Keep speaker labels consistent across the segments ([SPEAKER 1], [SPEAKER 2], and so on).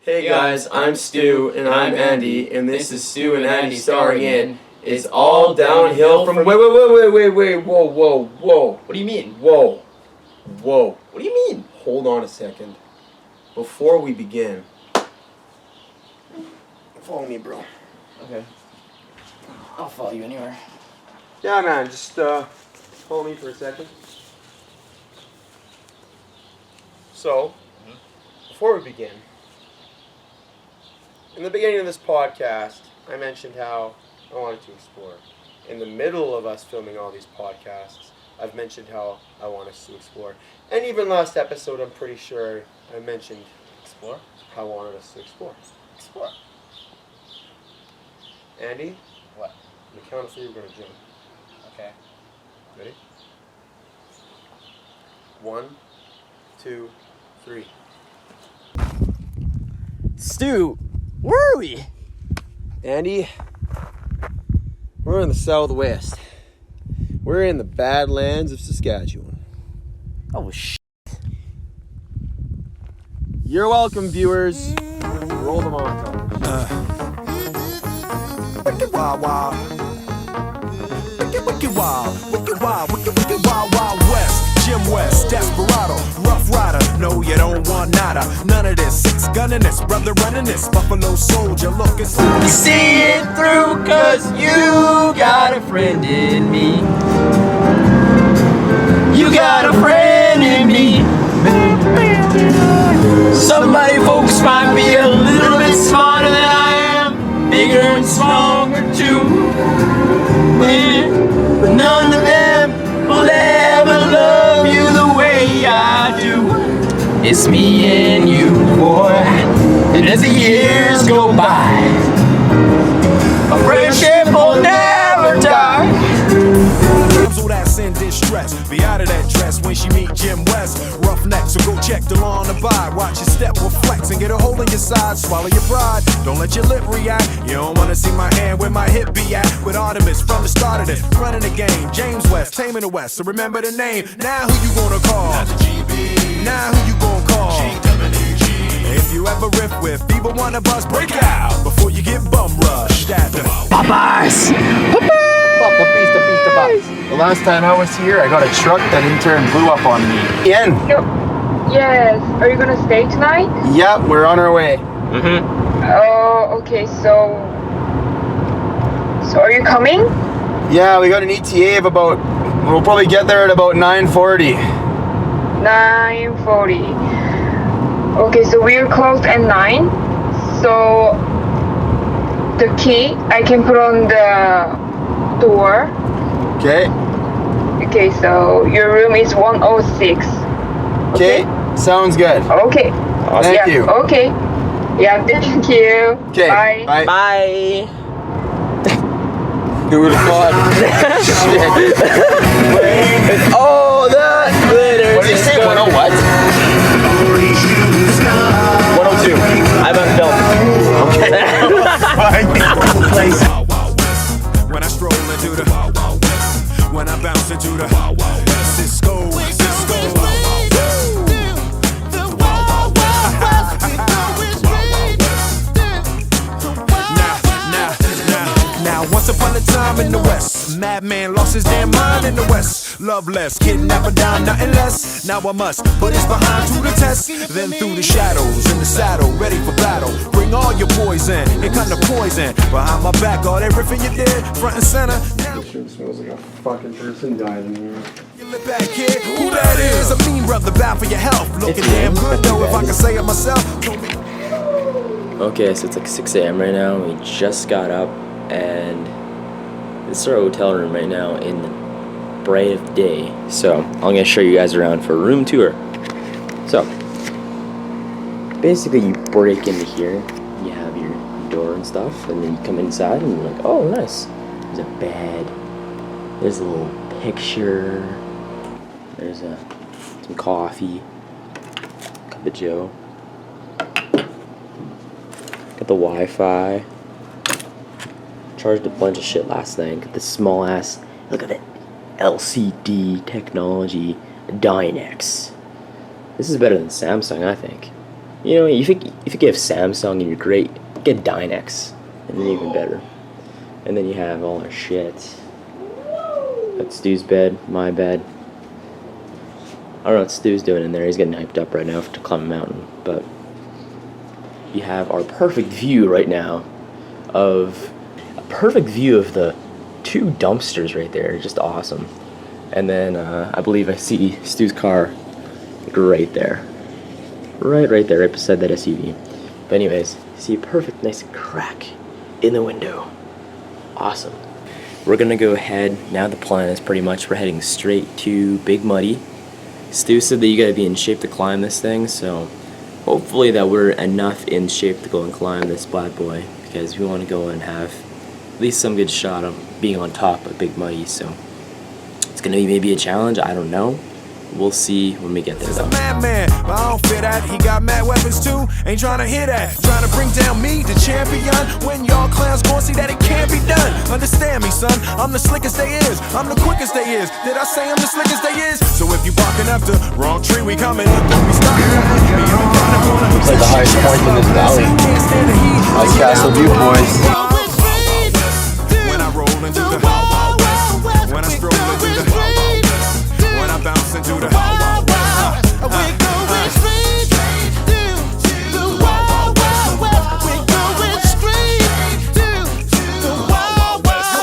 [SPEAKER 1] Hey guys, I'm Stu and I'm Andy, and this is Stu and Andy starring in It's All Downhill from... Wait, whoa.
[SPEAKER 2] What do you mean?
[SPEAKER 1] Whoa.
[SPEAKER 2] What do you mean?
[SPEAKER 1] Hold on a second. Before we begin... Follow me, bro.
[SPEAKER 2] Okay. I'll follow you anywhere.
[SPEAKER 1] Yeah, man, just follow me for a second. So, before we begin... In the beginning of this podcast, I mentioned how I wanted to explore. In the middle of us filming all these podcasts, I've mentioned how I want us to explore. And even last episode, I'm pretty sure I mentioned
[SPEAKER 2] Explore?
[SPEAKER 1] how I wanted us to explore.
[SPEAKER 2] Explore.
[SPEAKER 1] Andy?
[SPEAKER 2] What?
[SPEAKER 1] On the count of three, we're going to jump.
[SPEAKER 2] Okay.
[SPEAKER 1] Ready? 1, 2, 3.
[SPEAKER 2] Stu, where are we?
[SPEAKER 1] Andy, we're in the Southwest. We're in the Badlands of Saskatchewan.
[SPEAKER 2] Oh, shit.
[SPEAKER 1] You're welcome, viewers. Roll the montage.
[SPEAKER 3] Wicked wild, wild. Wicked wild, wild west. Jim West, Desperado, Rough Rider. No, you don't want nada. None of this. 6 gunning this, brother running this. Buffalo Soldier, look, it's like
[SPEAKER 2] You see it through, cause you got a friend in me. You got a friend in me. Somebody folks might be a little bit smarter than I am, bigger and stronger too. But none of them will ever love you the way I do. It's me and you, boy. And as the years go by, a friendship will never die.
[SPEAKER 3] damsel that's in distress. Be out of that dress when she meet Jim West. Roughneck, so go check the law on the bide. Watch your step will flex and get a hole in your side. Swallow your pride, don't let your lip react. You don't wanna see my hand where my hip be at. With Artemis from the start of it, running the game. James West, taming the West, so remember the name. Now who you gonna call? Not the GB. Now who you gonna call? If you ever riff with either one of us, break out before you get bum rushed at the
[SPEAKER 2] Popeyes!
[SPEAKER 4] The last time I was here, I got a truck that in turn blew up on me. Ian?
[SPEAKER 5] Yes. Are you gonna stay tonight?
[SPEAKER 4] Yep, we're on our way.
[SPEAKER 5] Oh, okay. So are you coming?
[SPEAKER 4] Yeah, we got an ETA of about, we'll probably get there at about 9:40.
[SPEAKER 5] 9:40. Okay, so we're closed at 9. So the key I can put on the door.
[SPEAKER 4] Okay?
[SPEAKER 5] Okay, so your room is 106.
[SPEAKER 4] Okay, sounds good.
[SPEAKER 5] Okay.
[SPEAKER 4] Thank you.
[SPEAKER 5] Okay. Yeah, thank you.
[SPEAKER 4] Okay,
[SPEAKER 5] Bye.
[SPEAKER 2] Bye!
[SPEAKER 4] Who would have thought?
[SPEAKER 2] Oh, that glitters.
[SPEAKER 4] What did you say? 10 what? 102.
[SPEAKER 2] I'm on film.
[SPEAKER 3] when I stroll into the when I bounce into the Cisco. Now, once upon a time in the West, a madman lost his damn mind in the West. Loveless, kidnapper down, nothing less. Now I must put his behind to the test. Then through the shadows, in the saddle, ready for battle. Bring all your poison, it kind of poison. Behind my back, all everything you did, front and center. Now
[SPEAKER 1] It smells like a fucking person died in here.
[SPEAKER 3] you look back, kid, who that is? A mean brother, bad for your health. Looking damn good though, if I can say it myself.
[SPEAKER 2] Okay, so it's like 6 a.m. right now. We just got up, and this is our hotel room right now in the bright of day. So I'm gonna show you guys around for a room tour. So basically, you break into here. You have your door and stuff, and then you come inside, and you're like, oh, nice. There's a bed. There's a little picture. There's some coffee. Cup of Joe. Got the Wi-Fi. Charged a bunch of shit last night. Got this small ass, look at it, LCD technology Dynex. This is better than Samsung, I think. You know, you think you have Samsung and you're great, get Dynex, and then even better. And then you have all our shit. That's Stu's bed, my bed. I don't know what Stu's doing in there. He's getting hyped up right now to climb a mountain. But you have our perfect view right now of the 2 dumpsters right there. Just awesome. And then I believe I see Stu's car right there. Right there, right beside that SUV. But anyways, see a perfect nice crack in the window. Awesome. We're gonna go ahead, now the plan is pretty much we're heading straight to Big Muddy. Stu said that you gotta be in shape to climb this thing, so hopefully that we're enough in shape to go and climb this bad boy, because we want to go and have at least some good shot of being on top of Big Muddy. So it's gonna be maybe a challenge, I don't know. We'll see when we get there though.
[SPEAKER 3] Man, but I don't fit that. He got mad weapons too. Ain't trying to hit that. Trying to bring down me, the champion. When y'all clowns gon' see that it can't be done. Understand me, son. I'm the slickest they is. I'm the quickest they is. Did I say I'm the slickest they is? So if you barking up the wrong tree, we coming. Don't be stopping.
[SPEAKER 4] It's like the highest point in this valley. Like Castle Butte, boys.
[SPEAKER 3] When I roll into the Wild West. When I stroll into the Wild West. When I bounce into the Wild West. We're going straight to the Wild Wild West. We're going straight to the Wild Wild West.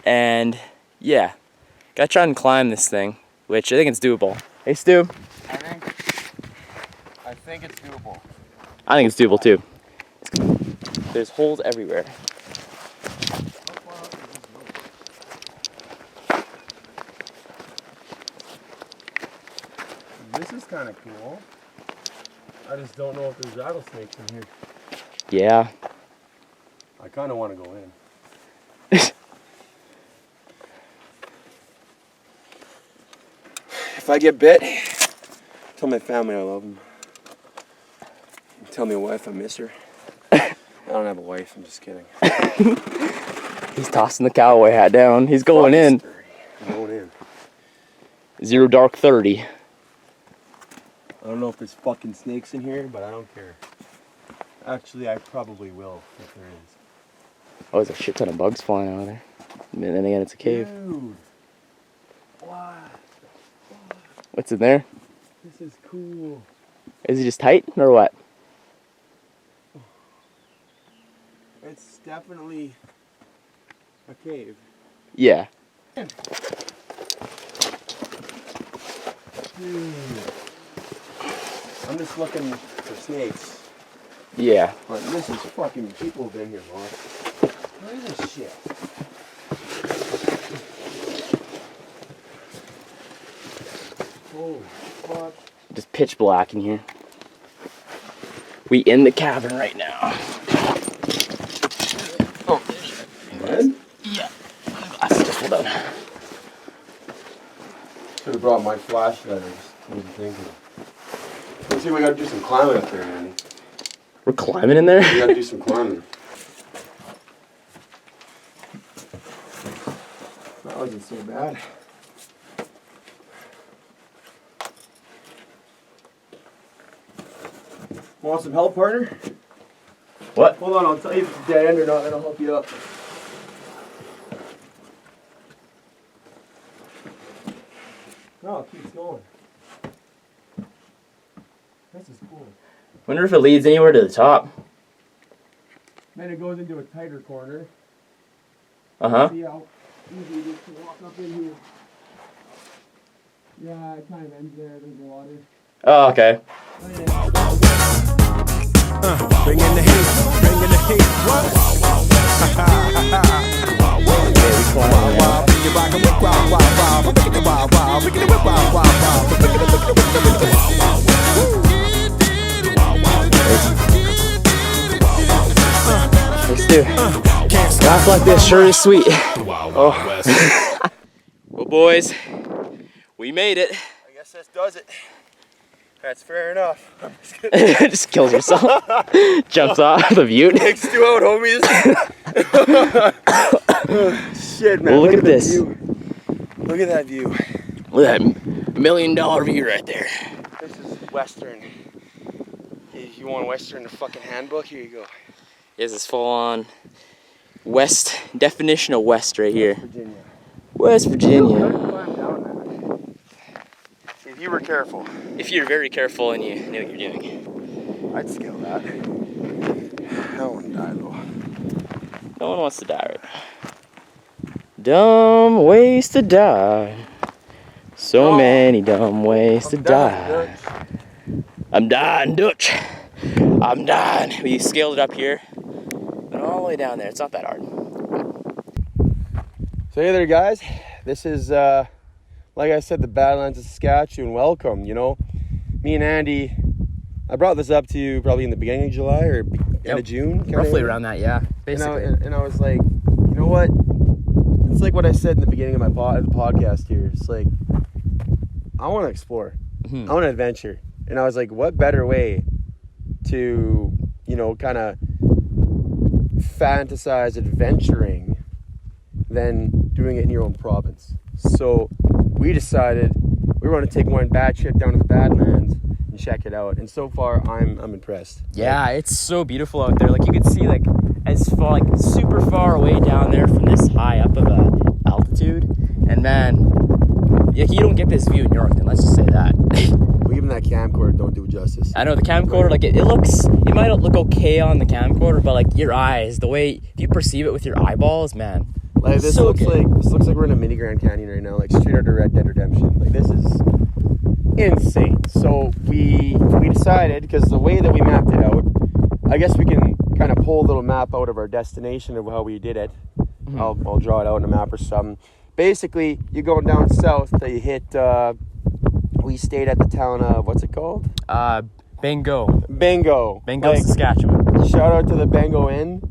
[SPEAKER 2] And yeah, gotta try and climb this thing, which I think it's doable. Hey Stu.
[SPEAKER 1] I think it's doable.
[SPEAKER 2] I think it's doable too. There's holes everywhere.
[SPEAKER 1] This is kind of cool. I just don't know if there's rattlesnakes in here.
[SPEAKER 2] Yeah.
[SPEAKER 1] I kind of want to go in. If I get bit, tell my family I love them. Tell my wife I miss her. I don't have a wife, I'm just kidding.
[SPEAKER 2] He's tossing the cowboy hat down. He's going in.
[SPEAKER 1] I'm going in.
[SPEAKER 2] 0 dark 30.
[SPEAKER 1] I don't know if there's fucking snakes in here, but I don't care. Actually, I probably will if there is.
[SPEAKER 2] Oh, there's a shit ton of bugs flying out of there. And then again, it's a cave.
[SPEAKER 1] Dude. What?
[SPEAKER 2] What's in there?
[SPEAKER 1] This is cool.
[SPEAKER 2] Is it just tight or what?
[SPEAKER 1] It's definitely a cave.
[SPEAKER 2] Yeah.
[SPEAKER 1] Dude. I'm just looking for snakes.
[SPEAKER 2] Yeah.
[SPEAKER 1] But this is fucking, people have been here long. What is this shit? Holy fuck.
[SPEAKER 2] Just pitch black in here. We in the cavern right now. Oh.
[SPEAKER 1] Red?
[SPEAKER 2] Yeah. Glasses just pulled down.
[SPEAKER 1] Should have brought my flashlight. I just wasn't thinking. Let's see, we gotta do some climbing up there, Andy.
[SPEAKER 2] We're climbing in there?
[SPEAKER 1] We gotta do some climbing. That wasn't so bad. Want some help, partner?
[SPEAKER 2] What?
[SPEAKER 1] Hold on, I'll tell you if it's dead end or not, and I'll help you up. No, it keeps going. This is cool.
[SPEAKER 2] Wonder if it leads anywhere to the top.
[SPEAKER 1] Then it goes into a tighter corner.
[SPEAKER 2] Uh-huh.
[SPEAKER 1] See how easy it is to walk up in here. Yeah, it kind of ends there. There's water.
[SPEAKER 2] Oh, okay.
[SPEAKER 1] Oh, yeah.
[SPEAKER 3] Bring in the heat, bring in the heat. What?
[SPEAKER 2] Let's do it. Laugh like this sure is sweet. Oh. Well, boys, we made it.
[SPEAKER 1] I guess this does it. That's fair enough. I'm just kidding.
[SPEAKER 2] Just kills yourself. Jumps off the Butte.
[SPEAKER 1] Takes 2 out, homies. Shit, man.
[SPEAKER 2] Well, look at
[SPEAKER 1] the
[SPEAKER 2] this.
[SPEAKER 1] view. Look at that view.
[SPEAKER 2] Look at that $1 million view right there.
[SPEAKER 1] This is Western. If you want Western, the fucking handbook, here you go.
[SPEAKER 2] This is full on West, definition of West right here.
[SPEAKER 1] Virginia.
[SPEAKER 2] West Virginia.
[SPEAKER 1] Climb down that. If you were careful.
[SPEAKER 2] If you're very careful and you know what you're doing.
[SPEAKER 1] I'd scale that. I don't want to die though.
[SPEAKER 2] No one wants to die right now. Dumb ways to die. So many dumb ways to die. I'm dying, Dutch. I'm dying. We scaled it up here and all the way down there. It's not that hard.
[SPEAKER 1] So hey there, guys. This is, like I said, the Badlands of Saskatchewan. Welcome. You know, me and Andy, I brought this up to you probably in the beginning of July or end of June.
[SPEAKER 2] Roughly around that, yeah. Basically.
[SPEAKER 1] And I was like, you know what? It's like what I said in the beginning of my podcast here. It's like, I want to explore. I want to adventure. And I was like, what better way to, you know, kind of fantasize adventuring than doing it in your own province? So we decided we were going to take one bad trip down to the Badlands and check it out. And so far, I'm impressed.
[SPEAKER 2] Yeah, it's so beautiful out there. Like you could see like as far, like super far away down there from this high up of a altitude. And man, like you don't get this view in Yorkton. Let's just say that.
[SPEAKER 1] Well, even that camcorder don't do it justice.
[SPEAKER 2] I know the camcorder, like it looks, it might look okay on the camcorder, but like your eyes, the way if you perceive it with your eyeballs, man.
[SPEAKER 1] Like this
[SPEAKER 2] so
[SPEAKER 1] looks
[SPEAKER 2] good.
[SPEAKER 1] like we're in a mini Grand Canyon right now, like straight out of Red Dead Redemption. Like this is insane. So we decided, because the way that we mapped it out, I guess we can kind of pull a little map out of our destination of how we did it. I'll draw it out on a map or something. Basically, you're going down south, you hit. We stayed at the town of, what's it called?
[SPEAKER 2] Bingo,
[SPEAKER 1] Like,
[SPEAKER 2] Saskatchewan.
[SPEAKER 1] Shout out to the Bango Inn.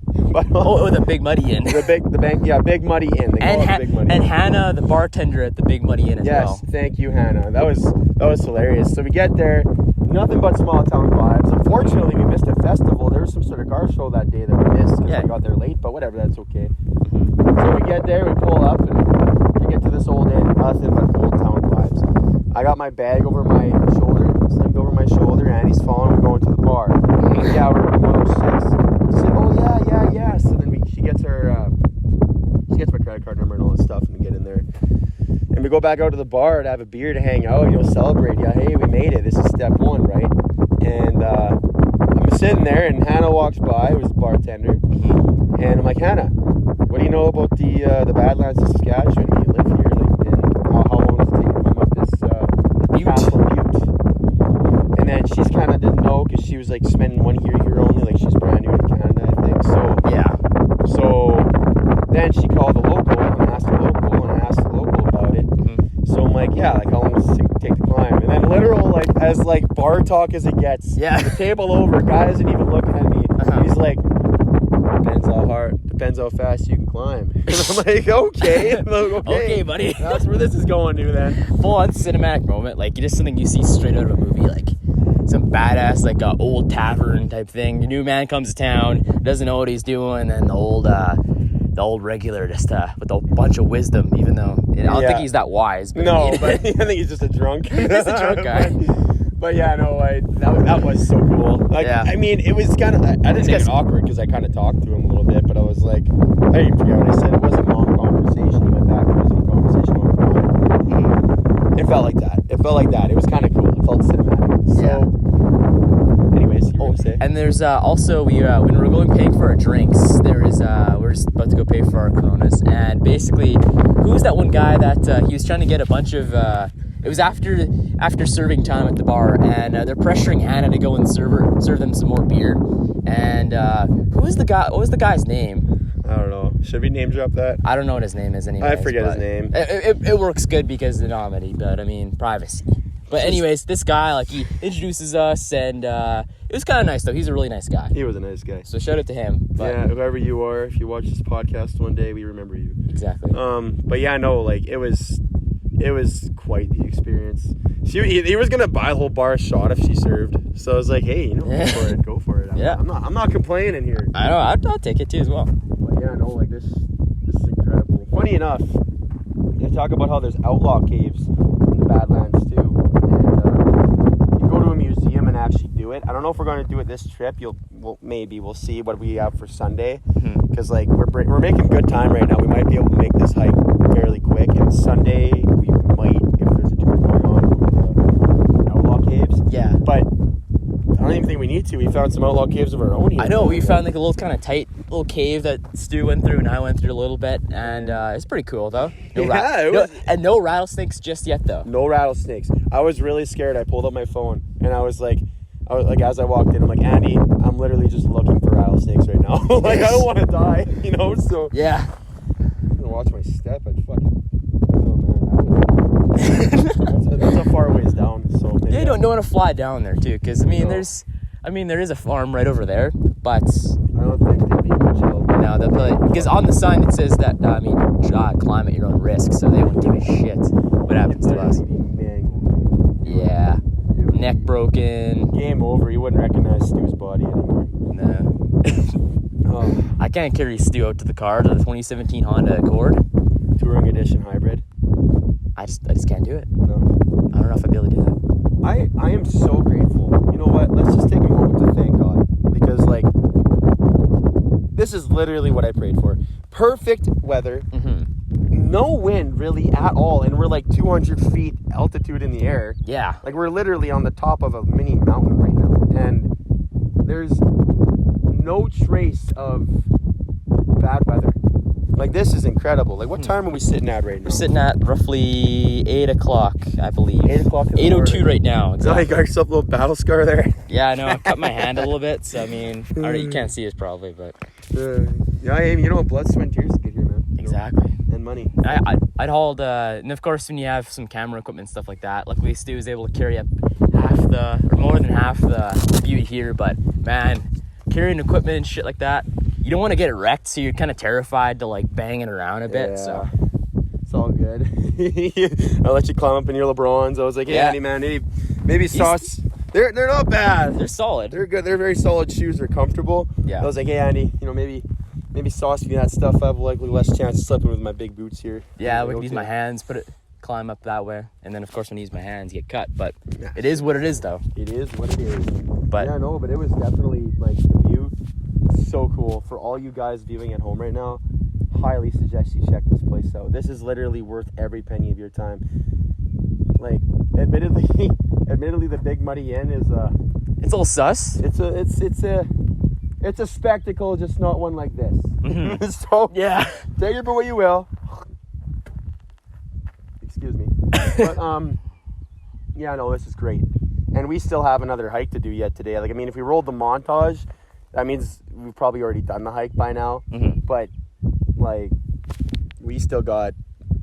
[SPEAKER 2] Oh, the Big Muddy Inn.
[SPEAKER 1] Big Muddy Inn. They call it Big Muddy
[SPEAKER 2] and
[SPEAKER 1] Inn.
[SPEAKER 2] Hannah, the bartender at the Big Muddy Inn as well.
[SPEAKER 1] Yes, thank you, Hannah. That was hilarious. So we get there, nothing but small town vibes. Unfortunately, we missed a festival. There was some sort of car show that day that we missed because we got there late, but whatever, that's okay. So we get there, we pull up, and we get to this old inn. Nothing but old town vibes. I got my bag over my shoulder, slimmed over my shoulder, and he's following. We're going to the bar. Yeah, we're at 106. She said, "Oh yeah." So then she gets my credit card number and all this stuff, and we get in there. And we go back out to the bar to have a beer to hang out, celebrate. Yeah, hey, we made it. This is step one, right? And I'm sitting there, and Hannah walks by, who's the bartender, and I'm like, Hannah, what do you know about the Badlands of Saskatchewan? You live here, like, and how long does it take to climb up this Butte? And then she's kind of didn't know because she was like spending 1 year here only, like she's brand new to Canada, I think. So
[SPEAKER 2] yeah.
[SPEAKER 1] So then she called the local and asked the local about it. So I'm like, yeah, like how long does it take to climb? And then literal, like as like bar talk as it gets.
[SPEAKER 2] Yeah.
[SPEAKER 1] The table over, guy isn't even looking at me. He's like, depends how fast you can climb. And I'm like, okay. I'm like,
[SPEAKER 2] Okay, buddy.
[SPEAKER 1] That's where this is going to then.
[SPEAKER 2] Full on cinematic moment, like just something you see straight out of a movie, like some badass like old tavern type thing. The new man comes to town, doesn't know what he's doing, and the old regular just with a bunch of wisdom, even though I don't think he's that wise. But
[SPEAKER 1] no, but I think he's just a drunk.
[SPEAKER 2] Just a drunk guy.
[SPEAKER 1] But yeah, no, that was so cool. Like,
[SPEAKER 2] yeah.
[SPEAKER 1] I mean, it was kind of, I didn't make it awkward because I kind of talked to him a little bit, but I was like, I didn't forget what I said. It wasn't a long conversation. He went back and was in conversation with me. It felt like that. It was kind of cool. It felt cinematic. So, anyways, you were going to say?
[SPEAKER 2] And there's also, when we're going paying for our drinks, we're just about to go pay for our Coronas, and basically, who was that one guy that he was trying to get a bunch of, it was after serving time at the bar, and they're pressuring Hannah to go and serve them some more beer. And what was the guy's name?
[SPEAKER 1] I don't know. Should we name drop that?
[SPEAKER 2] I don't know what his name is anyway.
[SPEAKER 1] I forget his name.
[SPEAKER 2] It works good because of the anonymity, but I mean privacy. But anyways, this guy, like, he introduces us, and it was kind of nice though. He's a really nice guy.
[SPEAKER 1] He was a nice guy.
[SPEAKER 2] So shout out to him. But,
[SPEAKER 1] yeah, whoever you are, if you watch this podcast one day, we remember you.
[SPEAKER 2] Exactly.
[SPEAKER 1] But yeah, no, like it was quite the experience. He was gonna buy the whole bar a shot if she served. So I was like, hey, go for it. I'm not complaining here.
[SPEAKER 2] I know. I'll take it too as well.
[SPEAKER 1] But yeah, no, like this is incredible. Funny enough, they talk about how there's outlaw caves in the Badlands too, and you go to a museum and actually do it. I don't know if we're going to do it this trip. We'll see what we have for Sunday, because like we're making good time right now. We might be able to make this hike fairly quick, and Sunday we might, if there's a tour going on, go to the outlaw caves.
[SPEAKER 2] Yeah.
[SPEAKER 1] But I don't even think we need to. We found some outlaw caves of our own here.
[SPEAKER 2] I know, we found like a little kind of tight little cave that Stu went through and I went through a little bit, and it's pretty cool though. And no rattlesnakes just yet though.
[SPEAKER 1] No rattlesnakes. I was really scared. I pulled up my phone and I was like, as I walked in, I'm like, Andy, I'm literally just looking for rattlesnakes right now. Like, I don't want to die, so.
[SPEAKER 2] Yeah.
[SPEAKER 1] I'm going to watch my step. Oh man, that's a far ways down. So
[SPEAKER 2] Yeah, you don't want to fly down there too, because there is a farm right over there, but
[SPEAKER 1] I don't think they'd be much help.
[SPEAKER 2] no, they'll probably, because on the sign it says that climb at your own risk, so they won't give a shit what happens to us. Yeah, neck broken.
[SPEAKER 1] Game over. You wouldn't recognize Stu's body anymore.
[SPEAKER 2] No. I can't carry Stu out to the car, to the 2017 Honda Accord.
[SPEAKER 1] Touring edition hybrid.
[SPEAKER 2] I just can't do it.
[SPEAKER 1] No.
[SPEAKER 2] I don't know if I'd be able to do that.
[SPEAKER 1] I am so grateful. You know what? Let's just take a moment to thank God, because like this is literally what I prayed for. Perfect weather. No wind really at all, and we're like 200 feet altitude in the air.
[SPEAKER 2] Yeah.
[SPEAKER 1] Like we're literally on the top of a mini mountain right now, and there's no trace of bad weather. Like, this is incredible. Like, what time are we sitting at right now?
[SPEAKER 2] We're sitting at roughly 8 o'clock, I believe.
[SPEAKER 1] 8 o'clock in the
[SPEAKER 2] 8:02 right now. Exactly.
[SPEAKER 1] Like, got yourself a little battle scar there.
[SPEAKER 2] Yeah, I know. I cut my hand a little bit, so I mean, you can't see us probably, but.
[SPEAKER 1] Yeah, you know what? Blood, sweat, and tears to get here, man.
[SPEAKER 2] Exactly.
[SPEAKER 1] And money.
[SPEAKER 2] I'd hauled, and of course, when you have some camera equipment and stuff like that, luckily Stu was able to carry up more than half the Butte here, but man, carrying equipment and shit like that, you don't want to get it wrecked, so you're kind of terrified to like bang it around a bit.
[SPEAKER 1] Yeah.
[SPEAKER 2] So
[SPEAKER 1] it's all good. I let you climb up in your LeBrons. I was like, hey,
[SPEAKER 2] yeah.
[SPEAKER 1] Andy, man, maybe sauce. They're not bad.
[SPEAKER 2] They're solid.
[SPEAKER 1] They're good. They're very solid shoes. They're comfortable.
[SPEAKER 2] Yeah.
[SPEAKER 1] I was like, hey, Andy, maybe sauce me that stuff. I have likely less chance of slipping with my big boots here.
[SPEAKER 2] Yeah, we can use my hands, climb up that way, and then of course when I use my hands, get cut. But it is what it is, though.
[SPEAKER 1] It is what it is.
[SPEAKER 2] But
[SPEAKER 1] yeah, no, but it was definitely like the view. So cool. For all you guys viewing at home right now, highly suggest you check this place out. This is literally worth every penny of your time. Like, admittedly, the Big Muddy Inn is
[SPEAKER 2] it's a little sus.
[SPEAKER 1] It's a spectacle, just not one like this.
[SPEAKER 2] Mm-hmm.
[SPEAKER 1] So
[SPEAKER 2] Yeah.
[SPEAKER 1] take it for what you will. Excuse me. But yeah, no, this is great. And we still have another hike to do yet today. Like, I mean, if we rolled the montage, that means we've probably already done the hike by now.
[SPEAKER 2] Mm-hmm.
[SPEAKER 1] But like, we still got,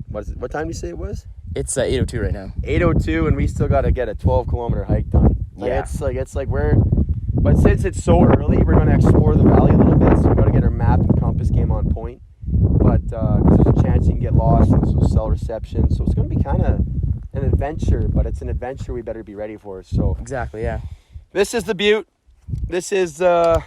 [SPEAKER 1] what time do you say it was?
[SPEAKER 2] It's 8:02 right now.
[SPEAKER 1] 8:02, and we still got to get a 12-kilometer hike done. Like,
[SPEAKER 2] Yeah.
[SPEAKER 1] It's like but since it's so early, we're going to explore the valley a little bit, so we got to get our map and compass game on point. But there's a chance you can get lost, and there's no cell reception, so it's going to be kind of an adventure, but it's an adventure we better be ready for. So
[SPEAKER 2] Exactly, yeah.
[SPEAKER 1] this is the Butte. This is it.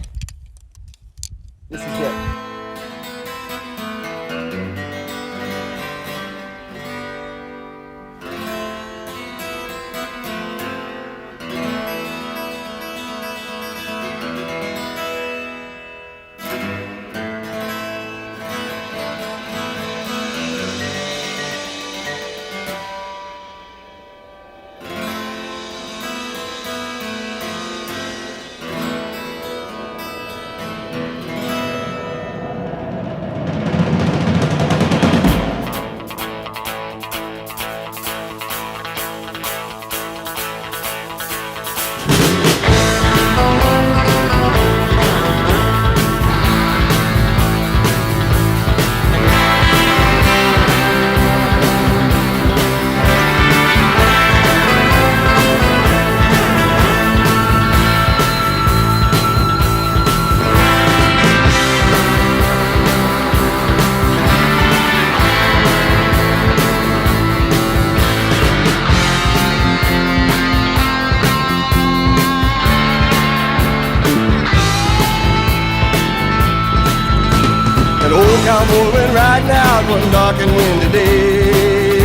[SPEAKER 3] An old cowboy went riding out one dark and windy day.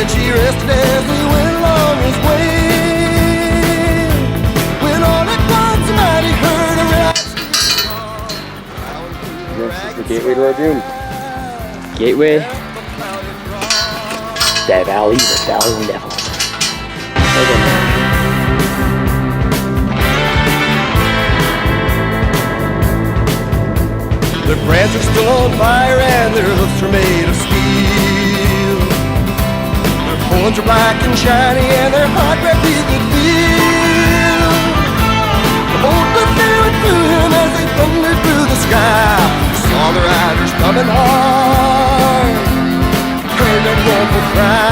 [SPEAKER 3] said she rested as we went along his way. When all at once somebody heard a rap.
[SPEAKER 2] This is the gateway to our doom. Gateway. The Valley of the Thousand Devils.
[SPEAKER 3] Their brands are still on fire and their hoofs are made of steel. Their horns are black and shiny and their hot breath you could feel. The bolt was staring through him as they thundered through the sky. Saw the riders coming hard, heard that woeful cry.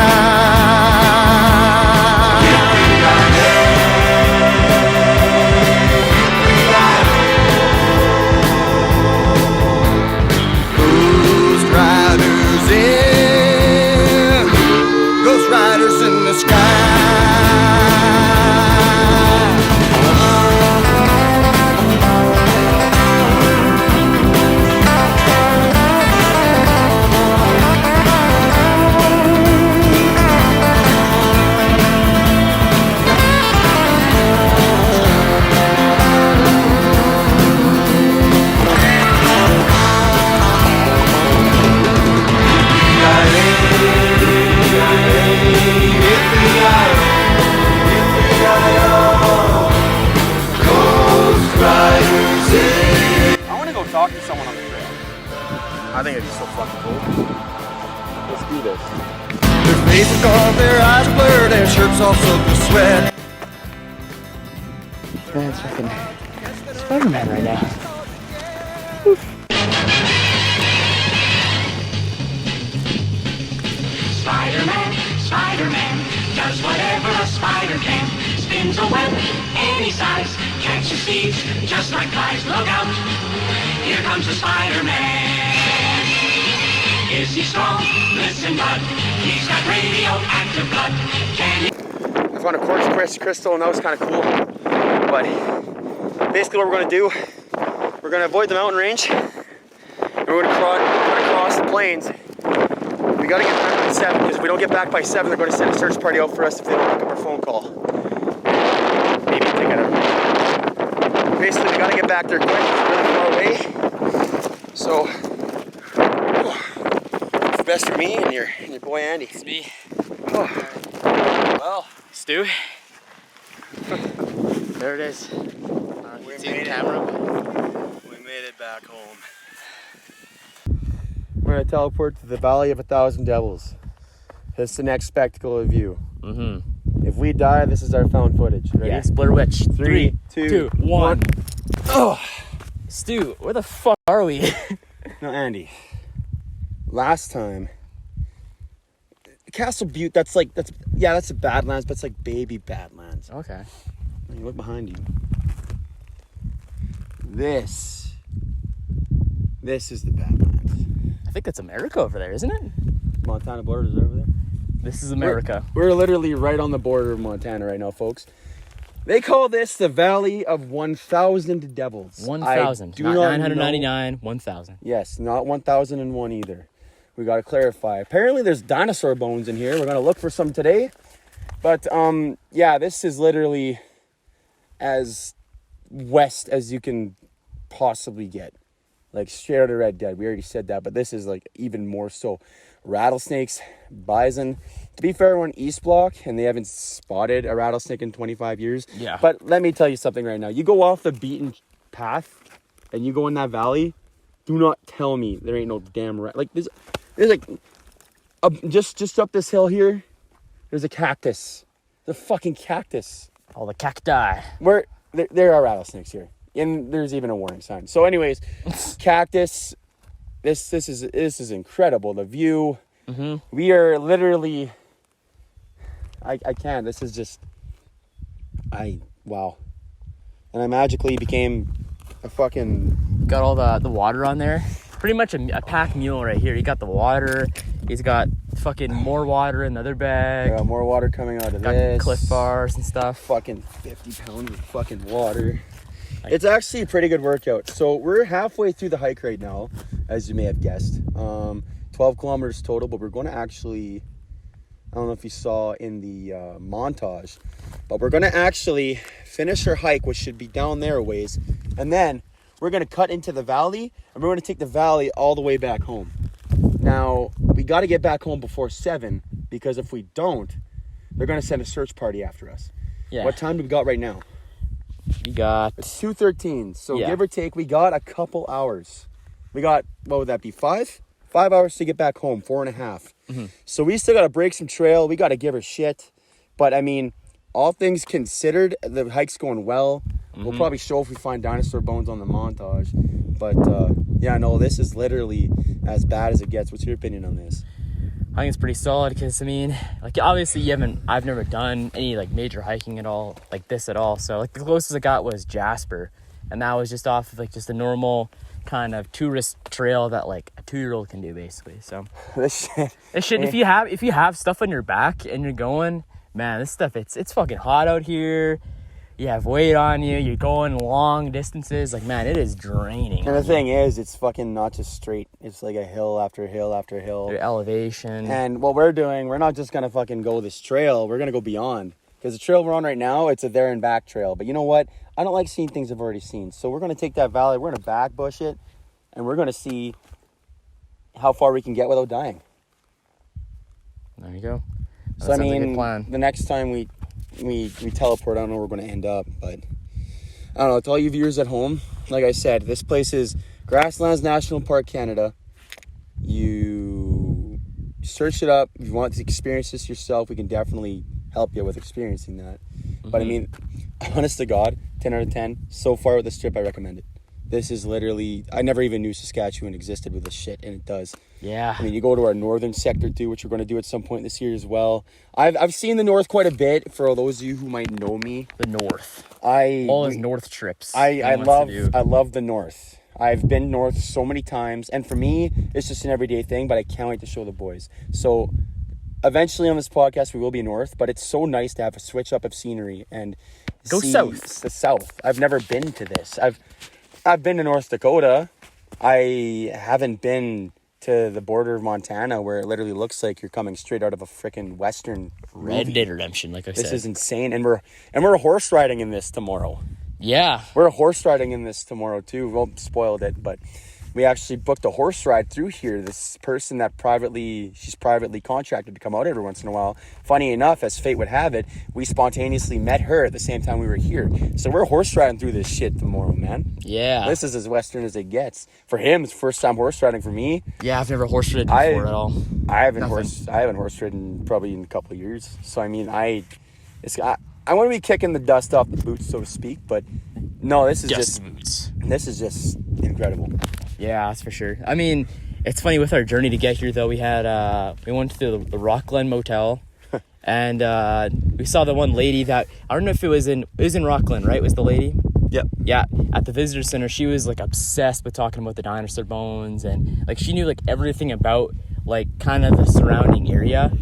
[SPEAKER 3] Ghost riders in the sky.
[SPEAKER 1] Talk to someone on the trail. I think it'd be so fucking cool. Let's do this.
[SPEAKER 3] Their faces gone, their eyes are blurred, and shirts all soaked with sweat.
[SPEAKER 2] Man, it's fucking Spider-Man right now.
[SPEAKER 6] Spider-Man, Spider-Man, does whatever a spider can. Spins a web any size, catches thieves just like flies. Look out, here comes the Spider-Man. Is he strong? Listen, bud, he's got radioactive blood. Can he?
[SPEAKER 1] I found a quartz crystal and that was kind of cool. But basically what we're going to do, we're going to avoid the mountain range. And we're going to cross the plains. We got to get back by 7 because if we don't get back by 7, they're going to send a search party out for us if they don't pick up our phone call. Maybe take it out. Basically, we got to get back there quick. It's really far away. So, it's best for me and your boy Andy.
[SPEAKER 2] It's me.
[SPEAKER 1] Oh.
[SPEAKER 2] Well, Stu. There it is.
[SPEAKER 1] We made it back home. We're going to teleport to the Valley of 1,000 Devils. It's the next spectacle of view.
[SPEAKER 2] Mm-hmm.
[SPEAKER 1] If we die, this is our found footage. Ready?
[SPEAKER 2] Yeah, Blair Witch.
[SPEAKER 1] 3, 2, 1.
[SPEAKER 2] Oh, Stu, where the fuck are we?
[SPEAKER 1] No, Andy. Last time, Castle Butte. That's the Badlands, but it's like baby Badlands.
[SPEAKER 2] Okay.
[SPEAKER 1] You look behind you. This is the Badlands.
[SPEAKER 2] I think that's America over there, isn't it?
[SPEAKER 1] Montana border is over there.
[SPEAKER 2] This is America.
[SPEAKER 1] We're literally right on the border of Montana right now, folks. They call this the Valley of 1,000 Devils.
[SPEAKER 2] 1,000. Not 999, 1,000.
[SPEAKER 1] Yes, not 1,001 either. We got to clarify. Apparently there's dinosaur bones in here. We're going to look for some today. But, yeah, this is literally as west as you can possibly get. Like straight out of Red Dead. We already said that, but this is like even more so. Rattlesnakes, bison. To be fair, we're on East Block, and they haven't spotted a rattlesnake in 25 years.
[SPEAKER 2] Yeah.
[SPEAKER 1] But let me tell you something right now. You go off the beaten path, and you go in that valley, do not tell me there ain't no damn rat. Like, there's like, just up this hill here, there's a cactus. The fucking cactus.
[SPEAKER 2] All the cacti.
[SPEAKER 1] There are rattlesnakes here. And there's even a warning sign. So anyways, cactus. This is incredible. The view.
[SPEAKER 2] Mm-hmm.
[SPEAKER 1] We are literally. I can't. This is just. Wow. And I magically became a fucking.
[SPEAKER 2] Got all the water on there. Pretty much a pack mule right here. He got the water. He's got fucking more water in the other bag.
[SPEAKER 1] Got more water coming out of
[SPEAKER 2] got
[SPEAKER 1] this.
[SPEAKER 2] Cliff bars and stuff.
[SPEAKER 1] Fucking 50 pounds of fucking water. It's actually a pretty good workout. So we're halfway through the hike right now, as you may have guessed. 12 kilometers total, but we're going to actually I don't know if you saw in the montage, but we're going to actually finish our hike, which should be down there a ways. And then we're going to cut into the valley, and we're going to take the valley all the way back home. Now, we got to get back home before 7, because if we don't, they're going to send a search party after us.
[SPEAKER 2] Yeah.
[SPEAKER 1] What time do we got right now?
[SPEAKER 2] We got...
[SPEAKER 1] It's 2:13, so
[SPEAKER 2] Yeah.
[SPEAKER 1] give or take, we got a couple hours. We got, what would that be, 5? 5 hours to get back home, 4.5.
[SPEAKER 2] Mm-hmm.
[SPEAKER 1] So we still got to break some trail. We got to give her shit. But, I mean, all things considered, the hike's going well.
[SPEAKER 2] Mm-hmm.
[SPEAKER 1] We'll probably show if we find dinosaur bones on the montage. But, yeah, no, this is literally as bad as it gets. What's your opinion on this?
[SPEAKER 2] I think it's pretty solid because, I mean, like, obviously I've never done any, like, major hiking at all, like this at all. So, like, the closest I got was Jasper. And that was just off of, like, just a normal kind of tourist trail that, like, a 2-year-old can do, basically. So,
[SPEAKER 1] This shit.
[SPEAKER 2] if you have stuff on your back and you're going, man, this stuff, it's fucking hot out here. You have weight on you. You're going long distances. Like, man, it is draining.
[SPEAKER 1] And the thing is, it's fucking not just straight. It's like a hill after hill after hill.
[SPEAKER 2] Your elevation.
[SPEAKER 1] And what we're doing, we're not just going to fucking go this trail. We're going to go beyond. Because the trail we're on right now, it's a there and back trail. But you know what? I don't like seeing things I've already seen. So we're going to take that valley, we're going to back bush it, and we're going to see how far we can get without dying.
[SPEAKER 2] There you go. That
[SPEAKER 1] So I
[SPEAKER 2] sounds like a
[SPEAKER 1] mean,
[SPEAKER 2] good plan.
[SPEAKER 1] the next time we teleport, I don't know where we're going to end up. But I don't know. To all you viewers at home, like I said, this place is Grasslands National Park, Canada. You search it up. If you want to experience this yourself, we can definitely help you with experiencing that. But I mean, honest to God, 10 out of 10. So far with this trip, I recommend it. This is literally, I never even knew Saskatchewan existed with this shit, and it does.
[SPEAKER 2] Yeah.
[SPEAKER 1] I mean, you go to our northern sector too, which we're going to do at some point this year as well. I've seen the north quite a bit. For those of you who might know me,
[SPEAKER 2] The north.
[SPEAKER 1] I
[SPEAKER 2] All his north trips.
[SPEAKER 1] I love the north. I've been north so many times, and for me, it's just an everyday thing. But I can't wait to show the boys. So eventually on this podcast, we will be north. But it's so nice to have a switch up of scenery and
[SPEAKER 2] Go
[SPEAKER 1] see
[SPEAKER 2] south.
[SPEAKER 1] The south. I've never been to this. I've been to North Dakota. I haven't been to the border of Montana, where it literally looks like you're coming straight out of a freaking Western
[SPEAKER 2] Red
[SPEAKER 1] movie.
[SPEAKER 2] Dead Redemption, like I said.
[SPEAKER 1] This is insane, and we're horse riding in this tomorrow.
[SPEAKER 2] Yeah.
[SPEAKER 1] We're horse riding in this tomorrow too. We won't spoiled it, but we actually booked a horse ride through here. This person that she's privately contracted to come out every once in a while. Funny enough, as fate would have it, we spontaneously met her at the same time we were here. So we're horse riding through this shit tomorrow, man.
[SPEAKER 2] Yeah.
[SPEAKER 1] This is as Western as it gets. For him, it's first time horse riding. For me,
[SPEAKER 2] Yeah, I've never horse ridden before at all.
[SPEAKER 1] I haven't horse ridden probably in a couple of years. So I mean, I want to be kicking the dust off the boots, so to speak. But no, this is just incredible.
[SPEAKER 2] Yeah, that's for sure. I mean, it's funny with our journey to get here, though. We went to the Rockland Motel, and we saw the one lady that, I don't know if it was in Rockland, right? Was the lady?
[SPEAKER 1] Yep.
[SPEAKER 2] Yeah, at the visitor center, she was like obsessed with talking about the dinosaur bones, and like she knew like everything about like kind of the surrounding area.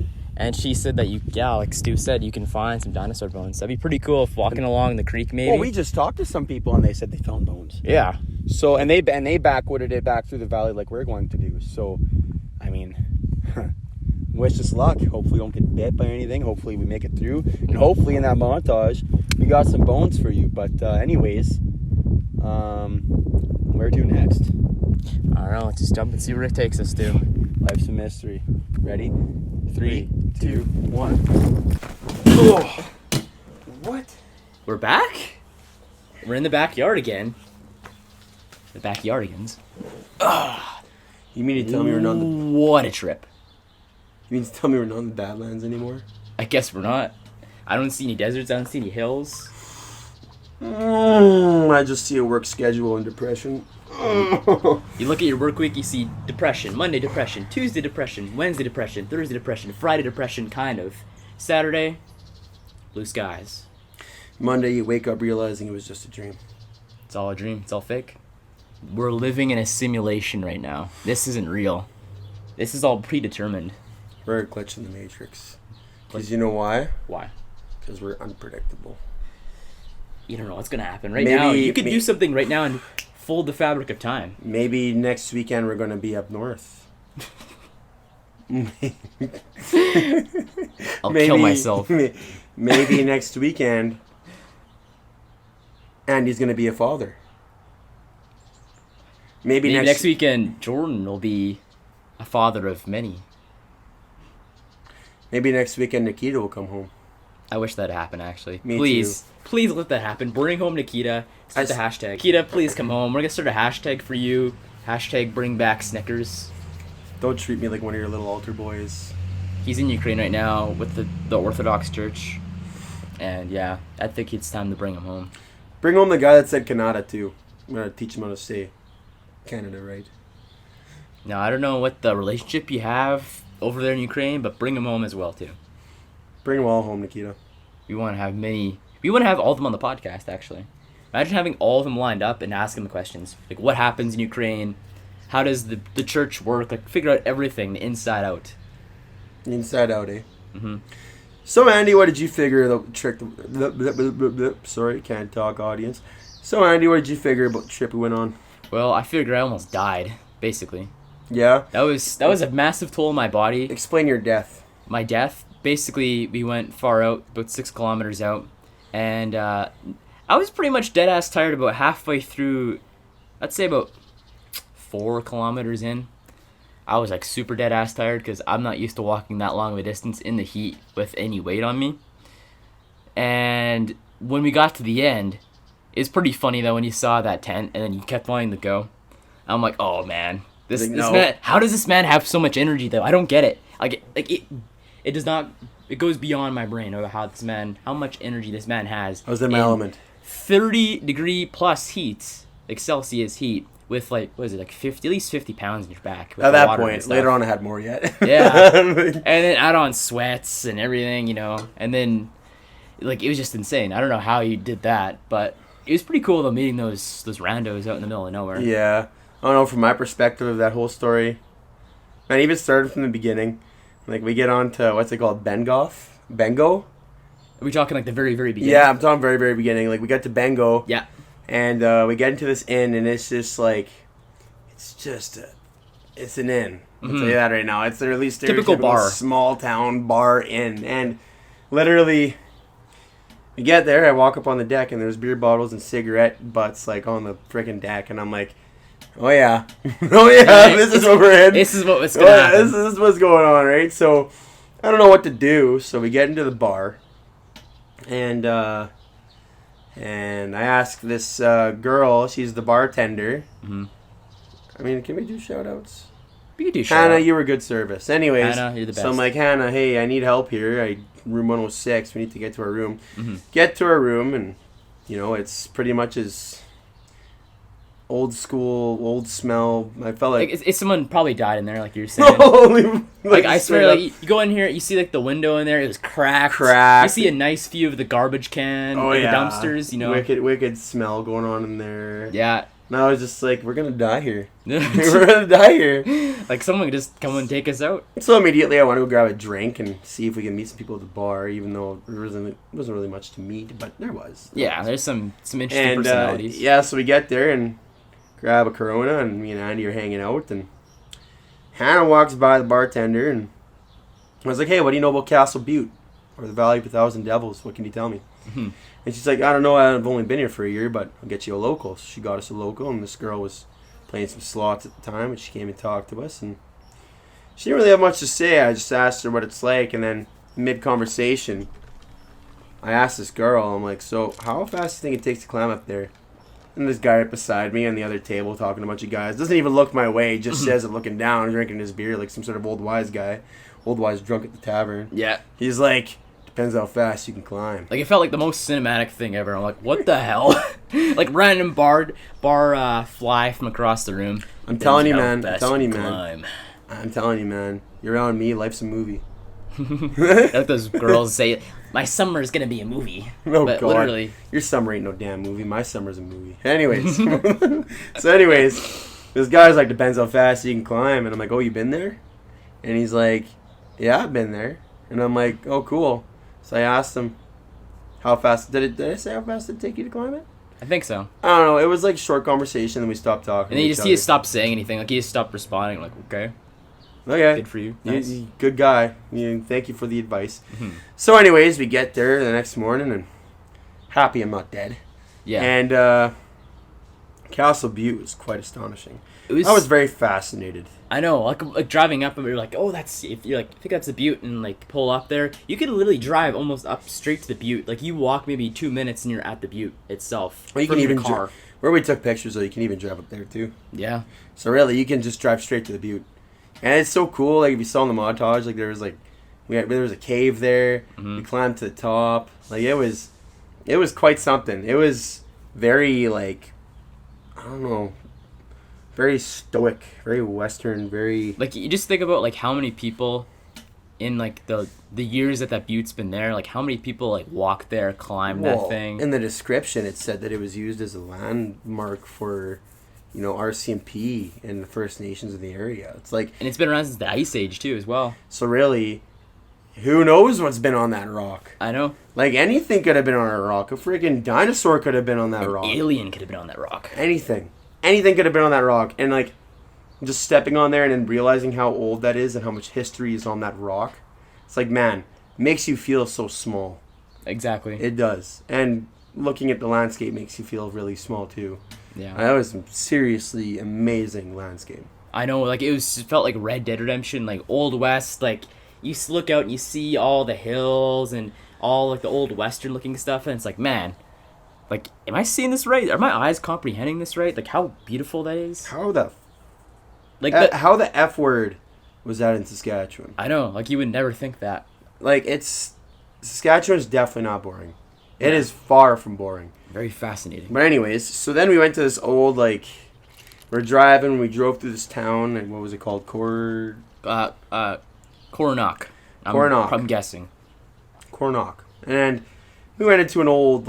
[SPEAKER 2] And she said that like Stu said, you can find some dinosaur bones. That'd be pretty cool if walking along the creek, maybe.
[SPEAKER 1] Well, we just talked to some people and they said they found bones.
[SPEAKER 2] Yeah.
[SPEAKER 1] So and they backwooded it back through the valley like we're going to do. So, I mean, wish us luck. Hopefully, we don't get bit by anything. Hopefully, we make it through, and hopefully, in that montage, we got some bones for you. But anyways, where to next?
[SPEAKER 2] I don't know. Let's just jump and see where it takes us to.
[SPEAKER 1] Life's a mystery. Ready? 3, 2, 1. Oh. What?
[SPEAKER 2] We're back? We're in the backyard again. The backyardigans.
[SPEAKER 1] You mean to tell me we're not
[SPEAKER 2] What a trip.
[SPEAKER 1] You mean to tell me we're not in the Badlands anymore?
[SPEAKER 2] I guess we're not. I don't see any deserts. I don't see any hills.
[SPEAKER 1] I just see a work schedule and depression.
[SPEAKER 2] You look at your work week, you see depression. Monday, depression. Tuesday, depression. Wednesday, depression. Thursday, depression. Friday, depression, kind of. Saturday, blue skies.
[SPEAKER 1] Monday, you wake up realizing it was just a dream.
[SPEAKER 2] It's all a dream. It's all fake. We're living in a simulation right now. This isn't real. This is all predetermined.
[SPEAKER 1] We're a glitch in the Matrix. Because you know why?
[SPEAKER 2] Why?
[SPEAKER 1] Because we're unpredictable.
[SPEAKER 2] You don't know what's going to happen. Right now, you could do something right now and fold the fabric of time.
[SPEAKER 1] Maybe next weekend we're going to be up north.
[SPEAKER 2] I'll kill myself.
[SPEAKER 1] Maybe next weekend, Andy's gonna be a father. Maybe
[SPEAKER 2] next weekend, Jordan will be a father of many.
[SPEAKER 1] Maybe next weekend, Nikita will come home.
[SPEAKER 2] I wish that happened, actually.
[SPEAKER 1] Me
[SPEAKER 2] please, please let that happen. Bring home Nikita. Start the hashtag. Nikita, please come home. We're gonna start a hashtag for you. Hashtag bring back Snickers.
[SPEAKER 1] Don't treat me like one of your little altar boys.
[SPEAKER 2] He's in Ukraine right now with the Orthodox Church. And yeah, I think it's time to bring him home.
[SPEAKER 1] Bring home the guy that said Canada too. I'm gonna teach him how to say Canada right.
[SPEAKER 2] Now, I don't know what the relationship you have over there in Ukraine, but bring him home as well too.
[SPEAKER 1] Bring them all home, Nikita.
[SPEAKER 2] We want to have all of them on the podcast, actually. Imagine having all of them lined up and asking them questions. Like, what happens in Ukraine? How does the church work? Like, figure out everything, the inside out.
[SPEAKER 1] Inside out, eh?
[SPEAKER 2] Mm-hmm.
[SPEAKER 1] So, Andy, what did you figure the trick? Sorry, can't talk, audience. So, Andy, what did you figure about the trip we went on?
[SPEAKER 2] Well, I figured I almost died, basically.
[SPEAKER 1] Yeah?
[SPEAKER 2] That was a massive toll on my body.
[SPEAKER 1] Explain your death.
[SPEAKER 2] My death? Basically, we went far out, about 6 kilometers out, and I was pretty much dead-ass tired about halfway through, I'd say about 4 kilometers in. I was like super dead-ass tired because I'm not used to walking that long of a distance in the heat with any weight on me. And when we got to the end, it's pretty funny though when you saw that tent and then you kept wanting to go. I'm like, oh man, this man, how does this man have so much energy though? I don't get it. It does not. It goes beyond my brain of how much energy this man has.
[SPEAKER 1] I was in my element.
[SPEAKER 2] 30-degree plus heat, like Celsius heat, with like, what is it, like 50, at least 50 pounds in your back.
[SPEAKER 1] At that point, later on I had more yet.
[SPEAKER 2] Yeah. And then add on sweats and everything, you know, and then like it was just insane. I don't know how you did that, but it was pretty cool though meeting those randos out in the middle of nowhere.
[SPEAKER 1] Yeah. I don't know, from my perspective of that whole story, and even started from the beginning. Like, we get on to, what's it called, Bengo?
[SPEAKER 2] Are we talking like the very, very beginning?
[SPEAKER 1] Yeah, I'm talking very, very beginning. Like, we got to Bengo.
[SPEAKER 2] Yeah.
[SPEAKER 1] And we get into this inn, and it's just like, it's an inn. I'll tell you that right now. It's a really
[SPEAKER 2] Typical bar.
[SPEAKER 1] Small town bar inn. And literally, we get there, I walk up on the deck, and there's beer bottles and cigarette butts, like, on the freaking deck. And I'm like, oh, yeah. Oh, yeah, this is what we're in.
[SPEAKER 2] This is what's going to happen.
[SPEAKER 1] This is what's going on, right? So, I don't know what to do. So, we get into the bar. And I asked this girl, she's the bartender.
[SPEAKER 2] Mm-hmm.
[SPEAKER 1] I mean, can we do shout-outs?
[SPEAKER 2] We could do shout-outs.
[SPEAKER 1] Hannah, you were good service. Anyways,
[SPEAKER 2] Hannah, you're the best.
[SPEAKER 1] So I'm like, Hannah, hey, I need help here. Room 106, we need to get to our room.
[SPEAKER 2] Mm-hmm.
[SPEAKER 1] Get to our room, and, you know, it's pretty much as old school, old smell. I felt like
[SPEAKER 2] it's someone probably died in there, like you were saying. Like I swear, like you go in here, you see like the window in there, it was cracked. You see a nice view of the garbage can, the dumpsters. You know,
[SPEAKER 1] wicked smell going on in there.
[SPEAKER 2] Yeah.
[SPEAKER 1] And I was just like, we're gonna die here. We're gonna die here.
[SPEAKER 2] Like someone could just come and take us out.
[SPEAKER 1] So immediately I want to go grab a drink and see if we can meet some people at the bar, even though there wasn't really much to meet, but there was.
[SPEAKER 2] Yeah, there's some interesting personalities.
[SPEAKER 1] Yeah, so we get there and grab a Corona, and me and Andy are hanging out, and Hannah walks by the bartender, and I was like, hey, what do you know about Castle Butte? Or the Valley of a Thousand Devils? What can you tell me?
[SPEAKER 2] Mm-hmm.
[SPEAKER 1] And she's like, I don't know, I've only been here for a year, but I'll get you a local. So she got us a local, and this girl was playing some slots at the time, and she came and talked to us, and she didn't really have much to say. I just asked her what it's like, and then mid-conversation, I asked this girl, I'm like, so how fast do you think it takes to climb up there? And this guy right beside me on the other table talking to a bunch of guys. Doesn't even look my way, just says it looking down, drinking his beer like some sort of old wise guy. Old wise drunk at the tavern.
[SPEAKER 2] Yeah.
[SPEAKER 1] He's like, depends how fast you can climb.
[SPEAKER 2] Like, it felt like the most cinematic thing ever. I'm like, what the hell? Like, random bar fly from across the room.
[SPEAKER 1] I'm telling you, man. I'm telling you, man. You're around me, life's a movie.
[SPEAKER 2] Like those girls say, my summer's gonna be a movie.
[SPEAKER 1] Oh,
[SPEAKER 2] but
[SPEAKER 1] God.
[SPEAKER 2] Literally.
[SPEAKER 1] Your summer ain't no damn movie. My summer's a movie. Anyways. This guy's like, depends how fast you can climb. And I'm like, oh, you been there? And he's like, yeah, I've been there. And I'm like, oh, cool. So I asked him, how fast, did I say how fast did it take you to climb it?
[SPEAKER 2] I think so.
[SPEAKER 1] I don't know. It was like a short conversation, and we stopped talking.
[SPEAKER 2] And then he just stopped saying anything. Like, he just stopped responding. Like, okay.
[SPEAKER 1] Okay.
[SPEAKER 2] Good for you.
[SPEAKER 1] You-
[SPEAKER 2] Nice.
[SPEAKER 1] you good guy. Thank you for the advice. So, anyways, we get there the next morning and happy I'm not dead.
[SPEAKER 2] Yeah.
[SPEAKER 1] And Castle Butte was quite astonishing. I was very fascinated.
[SPEAKER 2] I know, like driving up, and you're like, oh, that's if you're like, I think that's the Butte, and like pull up there. You could literally drive almost up straight to the Butte. Like you walk maybe 2 minutes, and you're at the Butte itself.
[SPEAKER 1] Well, you
[SPEAKER 2] from
[SPEAKER 1] can
[SPEAKER 2] your
[SPEAKER 1] even
[SPEAKER 2] car.
[SPEAKER 1] where we took pictures, though, you can even drive up there too.
[SPEAKER 2] Yeah.
[SPEAKER 1] So really, you can just drive straight to the Butte, and it's so cool. Like if you saw in the montage, like there was a cave there. We climbed to the top. Like it was quite something. It was very like, I don't know, very stoic, very Western, very
[SPEAKER 2] Like you just think about like how many people in like the years that Butte's been there, like how many people like walk there, climb that thing.
[SPEAKER 1] In the description, it said that it was used as a landmark for, RCMP and the First Nations of the area. It's like,
[SPEAKER 2] And it's been around since the Ice Age too, as well.
[SPEAKER 1] so really, who knows what's been on that rock?
[SPEAKER 2] I know.
[SPEAKER 1] Like anything could have been on a rock. A freaking dinosaur could have been on that
[SPEAKER 2] An
[SPEAKER 1] rock.
[SPEAKER 2] alien could have been on that rock.
[SPEAKER 1] Anything could have been on that rock. And like, just stepping on there and then realizing how old that is and how much history is on that rock. It's like, man, makes you feel so small.
[SPEAKER 2] Exactly.
[SPEAKER 1] It does. And looking at the landscape makes you feel really small too.
[SPEAKER 2] Yeah.
[SPEAKER 1] That was some seriously amazing landscape.
[SPEAKER 2] I know, like it felt like Red Dead Redemption, like Old West. Like you look out and you see all the hills and all like the old Western looking stuff, and it's like, man, like, am I seeing this right? Are my eyes comprehending this right? Like how beautiful that is.
[SPEAKER 1] How the
[SPEAKER 2] Like
[SPEAKER 1] F word was that in Saskatchewan?
[SPEAKER 2] I know, like you would never think that.
[SPEAKER 1] Like Saskatchewan's definitely not boring. It is far from boring.
[SPEAKER 2] Very fascinating.
[SPEAKER 1] But anyways, so then we went to this old we're driving. We drove through this town, and what was it called?
[SPEAKER 2] Coronach.
[SPEAKER 1] Coronach.
[SPEAKER 2] I'm guessing.
[SPEAKER 1] Coronach. And we went into an old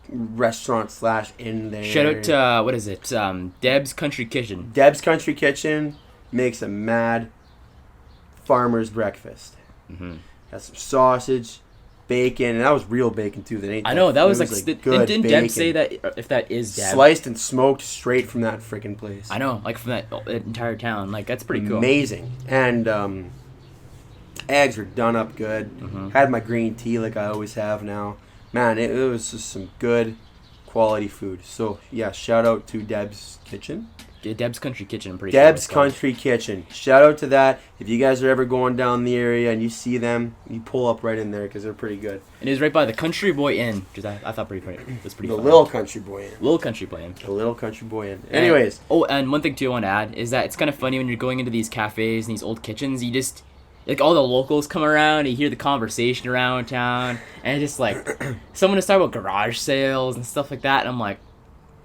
[SPEAKER 1] restaurant / inn there.
[SPEAKER 2] Shout out to what is it? Deb's Country Kitchen.
[SPEAKER 1] Deb's Country Kitchen makes a mad farmer's breakfast. Has some sausage, bacon, and that was real bacon too. That ain't.
[SPEAKER 2] I know that was
[SPEAKER 1] good
[SPEAKER 2] didn't
[SPEAKER 1] bacon.
[SPEAKER 2] Deb say that if that is Deb?
[SPEAKER 1] Sliced and smoked straight from that freaking place.
[SPEAKER 2] I know, like from that entire town. Like that's pretty cool.
[SPEAKER 1] Amazing. And eggs were done up good. Had my green tea like I always have now. Man, it was just some good quality food. So yeah, shout out to Deb's Kitchen.
[SPEAKER 2] Yeah, Deb's Country Kitchen. I'm pretty
[SPEAKER 1] Deb's
[SPEAKER 2] sure it's called.
[SPEAKER 1] Country Kitchen. Shout out to that. If you guys are ever going down the area and you see them, you pull up right in there because they're pretty good.
[SPEAKER 2] And it was right by the Country Boy Inn, which I thought pretty funny. It was pretty
[SPEAKER 1] The
[SPEAKER 2] funny.
[SPEAKER 1] Little Country Boy Inn.
[SPEAKER 2] Little Country Boy Inn.
[SPEAKER 1] The Little Country Boy Inn. Anyways.
[SPEAKER 2] And one thing too I want to add is that it's kind of funny when you're going into these cafes and these old kitchens, you just like all the locals come around, you hear the conversation around town, and it's just like someone is talking about garage sales and stuff like that, and I'm like,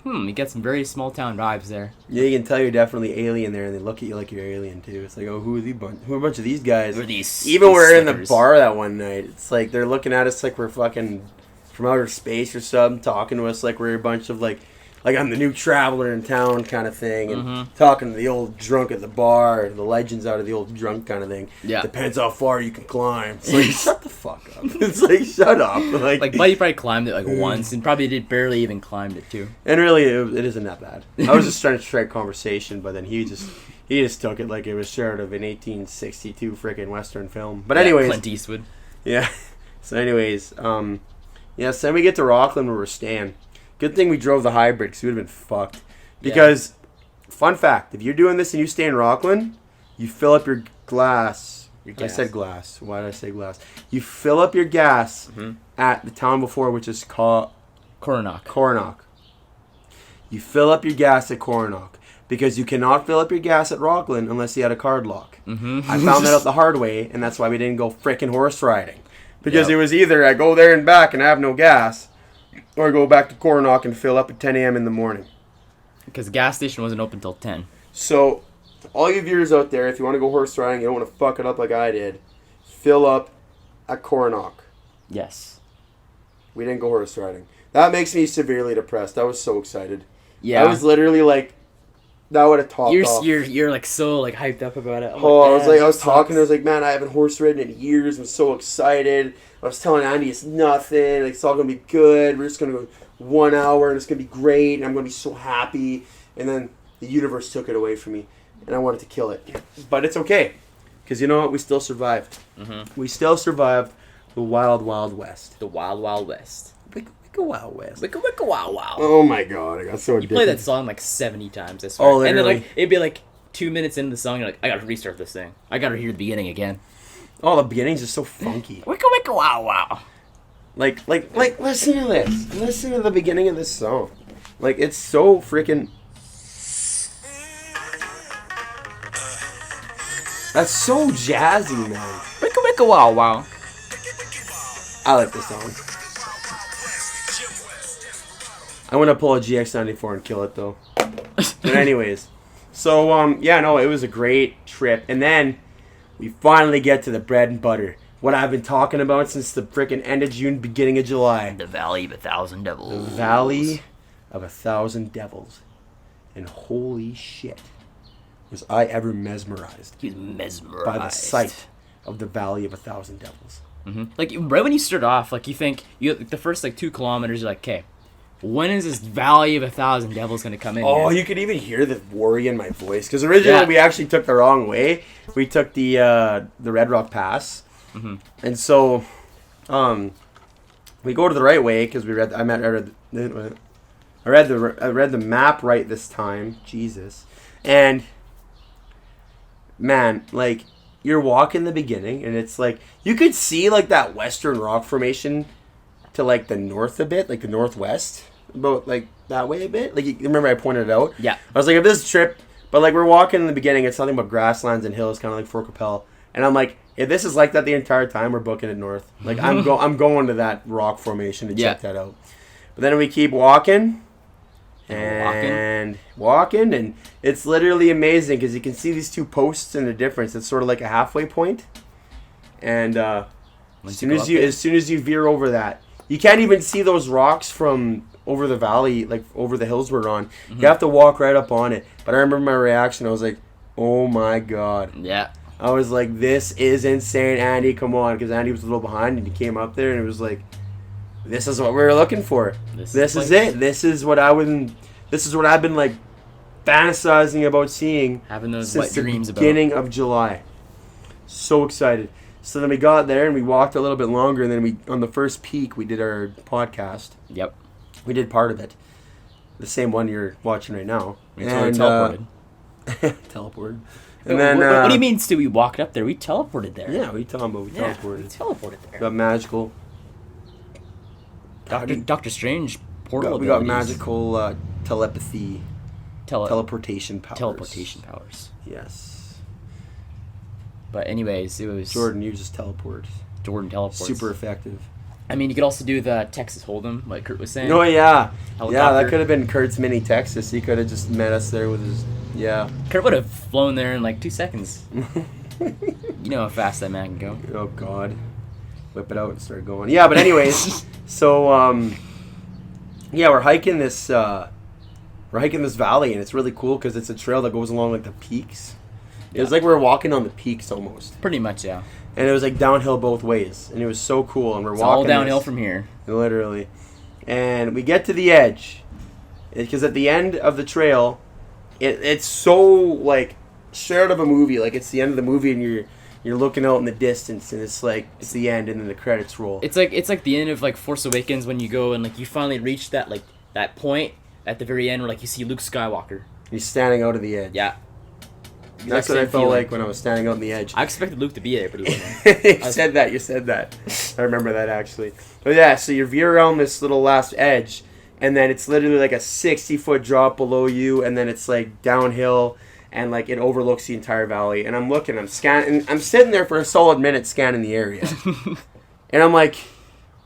[SPEAKER 2] you get some very small town vibes there.
[SPEAKER 1] Yeah, you can tell you're definitely alien there, and they look at you like you're alien too. It's like, oh, who are a bunch of these guys?
[SPEAKER 2] Who are these?
[SPEAKER 1] Even
[SPEAKER 2] these
[SPEAKER 1] we're in the
[SPEAKER 2] suckers?
[SPEAKER 1] bar that one night. It's like they're looking at us like we're fucking from outer space or something, talking to us like we're a bunch of like I'm the new traveler in town kind of thing, and talking to the old drunk at the bar, the legends out of the old drunk kind of thing.
[SPEAKER 2] Yeah.
[SPEAKER 1] Depends how far you can climb. It's like, shut the fuck up. It's like, shut up.
[SPEAKER 2] Like Buddy probably climbed it like once and probably did barely even climbed it too.
[SPEAKER 1] And really, it isn't that bad. I was just trying to strike conversation, but then he just took it like it was straight out of an 1862 freaking Western film. But anyways,
[SPEAKER 2] Clint Eastwood.
[SPEAKER 1] yeah. So anyways, so then we get to Rockland where we're staying. Good thing we drove the hybrid because we would have been fucked. Because, fun fact, if you're doing this and you stay in Rockland, you fill up your glass. I said glass. Why did I say glass? You fill up your gas at the town before, which is called Coronach. You fill up your gas at Coronach because you cannot fill up your gas at Rockland unless you had a card lock. I found that out the hard way, and that's why we didn't go frickin' horse riding. Because it was either I go there and back and I have no gas, or I go back to Coronach and fill up at 10 a.m. in the morning.
[SPEAKER 2] Because the gas station wasn't open till 10.
[SPEAKER 1] So, all you viewers out there, if you want to go horse riding, you don't want to fuck it up like I did, fill up at Coronach.
[SPEAKER 2] Yes.
[SPEAKER 1] We didn't go horse riding. That makes me severely depressed. I was so excited.
[SPEAKER 2] Yeah.
[SPEAKER 1] I was literally like, that would have topped off.
[SPEAKER 2] You're like so like hyped up about it.
[SPEAKER 1] I was talking. I was like, man, I haven't horse ridden in years. I'm so excited. I was telling Andy it's nothing. Like, it's all gonna be good. We're just gonna go 1 hour and it's gonna be great. And I'm gonna be so happy. And then the universe took it away from me, and I wanted to kill it. But it's okay, Because you know what? We still survived. We still survived the wild, wild west.
[SPEAKER 2] The Wild Wild West.
[SPEAKER 1] Wicka, wicka, wild west.
[SPEAKER 2] Wicka wicka wow wow.
[SPEAKER 1] Oh my god, I got so
[SPEAKER 2] You
[SPEAKER 1] addicted.
[SPEAKER 2] play that song like 70 times, I swear.
[SPEAKER 1] Oh,
[SPEAKER 2] and then
[SPEAKER 1] literally.
[SPEAKER 2] like it'd be like 2 minutes into the song, you're like, I gotta restart this thing. I gotta hear the beginning again.
[SPEAKER 1] Oh, the beginning's just so funky.
[SPEAKER 2] Wicka wicka wow wow.
[SPEAKER 1] Like, listen to this. Listen to the beginning of this song. Like, it's so freaking... That's so jazzy, man.
[SPEAKER 2] Wicka wicka wow wow.
[SPEAKER 1] I like this song. I want to pull a GX94 and kill it, though. But anyways. So, yeah, no, it was a great trip. And then we finally get to the bread and butter. What I've been talking about since the freaking end of June, beginning of July.
[SPEAKER 2] The Valley of 1,000 Devils.
[SPEAKER 1] The Valley of 1,000 Devils. And holy shit, was I ever mesmerized
[SPEAKER 2] He was mesmerized
[SPEAKER 1] by the sight of the Valley of 1,000 Devils.
[SPEAKER 2] Like right when you start off, like you think the first like 2 kilometers, you're like, okay, when is this Valley of 1,000 Devils gonna come in?
[SPEAKER 1] Oh,
[SPEAKER 2] here?
[SPEAKER 1] you could even hear the worry in my voice. Because originally we actually took the wrong way. We took the Red Rock Pass. And so we go to the right way because I read the map right this time. Jesus. And man, like, you're walking the beginning and it's like you could see like that Western Rock Formation to like the north a bit, like the northwest, about like that way a bit. Like, you remember I pointed it out?
[SPEAKER 2] Yeah.
[SPEAKER 1] I was like, if this trip, but like we're walking in the beginning, it's nothing but grasslands and hills, kind of like Fort Capel. And I'm like, if this is like that the entire time, we're booking it north. Like, I'm going to that rock formation to check that out. But then we keep walking. And it's literally amazing because you can see these 2 posts and the difference. It's sort of like a halfway point. And as soon as you veer over that, you can't even see those rocks from over the valley, like over the hills we're on. You have to walk right up on it. But I remember my reaction. I was like, oh my god.
[SPEAKER 2] Yeah.
[SPEAKER 1] I was like, this is insane, Andy, come on. Because Andy was a little behind and he came up there and it was like, this is what we were looking for. This is it. This is what I've been like fantasizing about seeing.
[SPEAKER 2] Having those
[SPEAKER 1] since
[SPEAKER 2] wet dreams
[SPEAKER 1] the
[SPEAKER 2] about.
[SPEAKER 1] beginning of July. So excited. So then we got there and we walked a little bit longer and then on the first peak we did our podcast.
[SPEAKER 2] Yep.
[SPEAKER 1] We did part of it. The same one you're watching right now.
[SPEAKER 2] We teleported.
[SPEAKER 1] Teleported.
[SPEAKER 2] And then, what do you mean, Stu? We walked up there. We teleported there.
[SPEAKER 1] Yeah, we teleported.
[SPEAKER 2] We teleported there.
[SPEAKER 1] Got magical.
[SPEAKER 2] Doctor Strange portal.
[SPEAKER 1] We got magical telepathy. Teleportation powers.
[SPEAKER 2] Teleportation powers.
[SPEAKER 1] Yes.
[SPEAKER 2] But anyways, it was
[SPEAKER 1] Jordan uses teleport.
[SPEAKER 2] Jordan teleports.
[SPEAKER 1] Super effective.
[SPEAKER 2] I mean, you could also do the Texas Hold'em, like Kurt was saying.
[SPEAKER 1] Oh yeah,
[SPEAKER 2] Helicopter.
[SPEAKER 1] yeah. That could have been Kurt's mini Texas. He could have just met us there with his
[SPEAKER 2] Kurt would have flown there in like 2 seconds. You know how fast that man can go.
[SPEAKER 1] Oh God, whip it out and start going. Yeah, but anyways, so yeah, we're hiking this valley and it's really cool because it's a trail that goes along like the peaks. It was like we were walking on the peaks almost.
[SPEAKER 2] Pretty much, yeah.
[SPEAKER 1] And it was like downhill both ways, and it was so cool. And we're
[SPEAKER 2] It's
[SPEAKER 1] walking
[SPEAKER 2] all downhill from here.
[SPEAKER 1] Literally. And we get to the edge, because at the end of the trail, it's so like straight out of a movie. Like it's the end of the movie, and you're looking out in the distance, and it's like it's the end, and then the credits roll.
[SPEAKER 2] It's like the end of like Force Awakens when you go and like you finally reach that like that point at the very end where like you see Luke Skywalker.
[SPEAKER 1] He's standing out of the edge.
[SPEAKER 2] Yeah.
[SPEAKER 1] That's what I felt like when I was standing out on the edge.
[SPEAKER 2] I expected Luke to be there, but he wasn't.
[SPEAKER 1] You said that. I remember that actually. But yeah, so you veer around this little last edge, and then it's literally like a 60-foot drop below you, and then it's like downhill, and like it overlooks the entire valley. And I'm looking, I'm scanning, I'm sitting there for a solid minute scanning the area, and I'm like,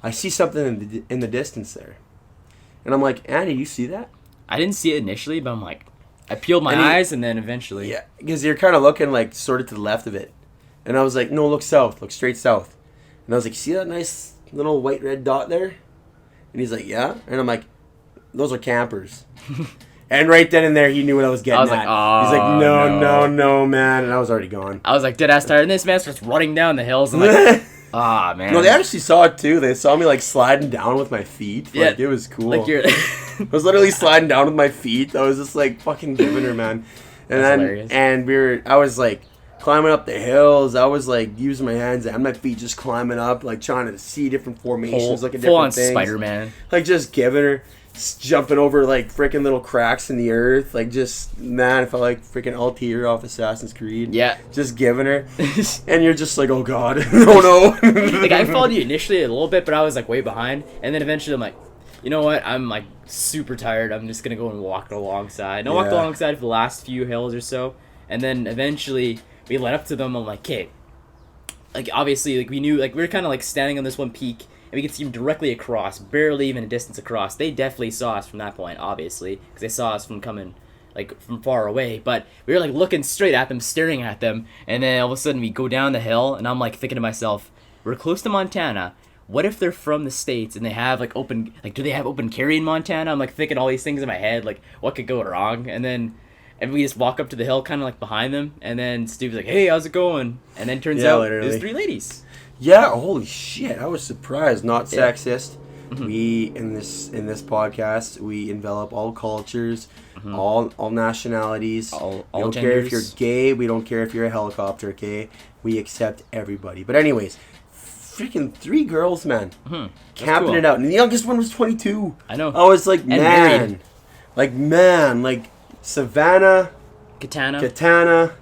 [SPEAKER 1] I see something in the distance there, and I'm like, Andy, you see that?
[SPEAKER 2] I didn't see it initially, but I'm like, I peeled my eyes, and then eventually.
[SPEAKER 1] Yeah, because you're kind of looking like sort of to the left of it. And I was like, no, look south. Look straight south. And I was like, see that nice little white red dot there? And he's like, yeah. And I'm like, those are campers. And right then and there, he knew what I was getting at.
[SPEAKER 2] Like, oh,
[SPEAKER 1] he's like, no, man. And I was already gone.
[SPEAKER 2] I was like, dead ass tired. And this man starts running down the hills. And like, man.
[SPEAKER 1] No, they actually saw it too. They saw me like sliding down with my feet. Like, it was cool.
[SPEAKER 2] Like you're...
[SPEAKER 1] I was literally sliding down with my feet. I was just like fucking giving her, man. And
[SPEAKER 2] That's
[SPEAKER 1] then
[SPEAKER 2] hilarious.
[SPEAKER 1] and I was like climbing up the hills. I was like using my hands and my feet, just climbing up, like trying to see different formations, like
[SPEAKER 2] full on
[SPEAKER 1] different things.
[SPEAKER 2] Spider-Man.
[SPEAKER 1] Like just giving her, jumping over like freaking little cracks in the earth. Like just, man, I felt like freaking Altair off Assassin's Creed.
[SPEAKER 2] Yeah.
[SPEAKER 1] Just giving her. And you're just like, oh god, oh no.
[SPEAKER 2] Like I followed you initially a little bit, but I was like way behind. And then eventually I'm like, you know what? I'm like super tired. I'm just going to go and walk alongside. And I walked alongside for the last few hills or so. And then eventually we led up to them. I'm like, okay. Like obviously, like we knew, like we were kind of like standing on this one peak. And we could see them directly across, barely even a distance across. They definitely saw us from that point, obviously. Because they saw us from coming, like, from far away. But we were, like, looking straight at them, staring at them. And then all of a sudden we go down the hill. And I'm, like, thinking to myself, we're close to Montana. What if they're from the States and they have, like, open... Like, do they have open carry in Montana? I'm, like, thinking all these things in my head. Like, what could go wrong? And then... And we just walk up to the hill, kind of, like, behind them. And then Steve's like, hey, how's it going? And then turns out
[SPEAKER 1] literally.
[SPEAKER 2] it was 3 ladies.
[SPEAKER 1] Yeah, holy shit! I was surprised. Not sexist. We in this podcast we envelop all cultures, all nationalities.
[SPEAKER 2] All
[SPEAKER 1] we don't
[SPEAKER 2] genders.
[SPEAKER 1] care if you're gay. We don't care if you're a helicopter. Okay, we accept everybody. But anyways, freaking 3 girls, man, camping
[SPEAKER 2] cool.
[SPEAKER 1] it out, and the youngest one was 22.
[SPEAKER 2] I know.
[SPEAKER 1] I was like,
[SPEAKER 2] married.
[SPEAKER 1] like Savannah, Katana.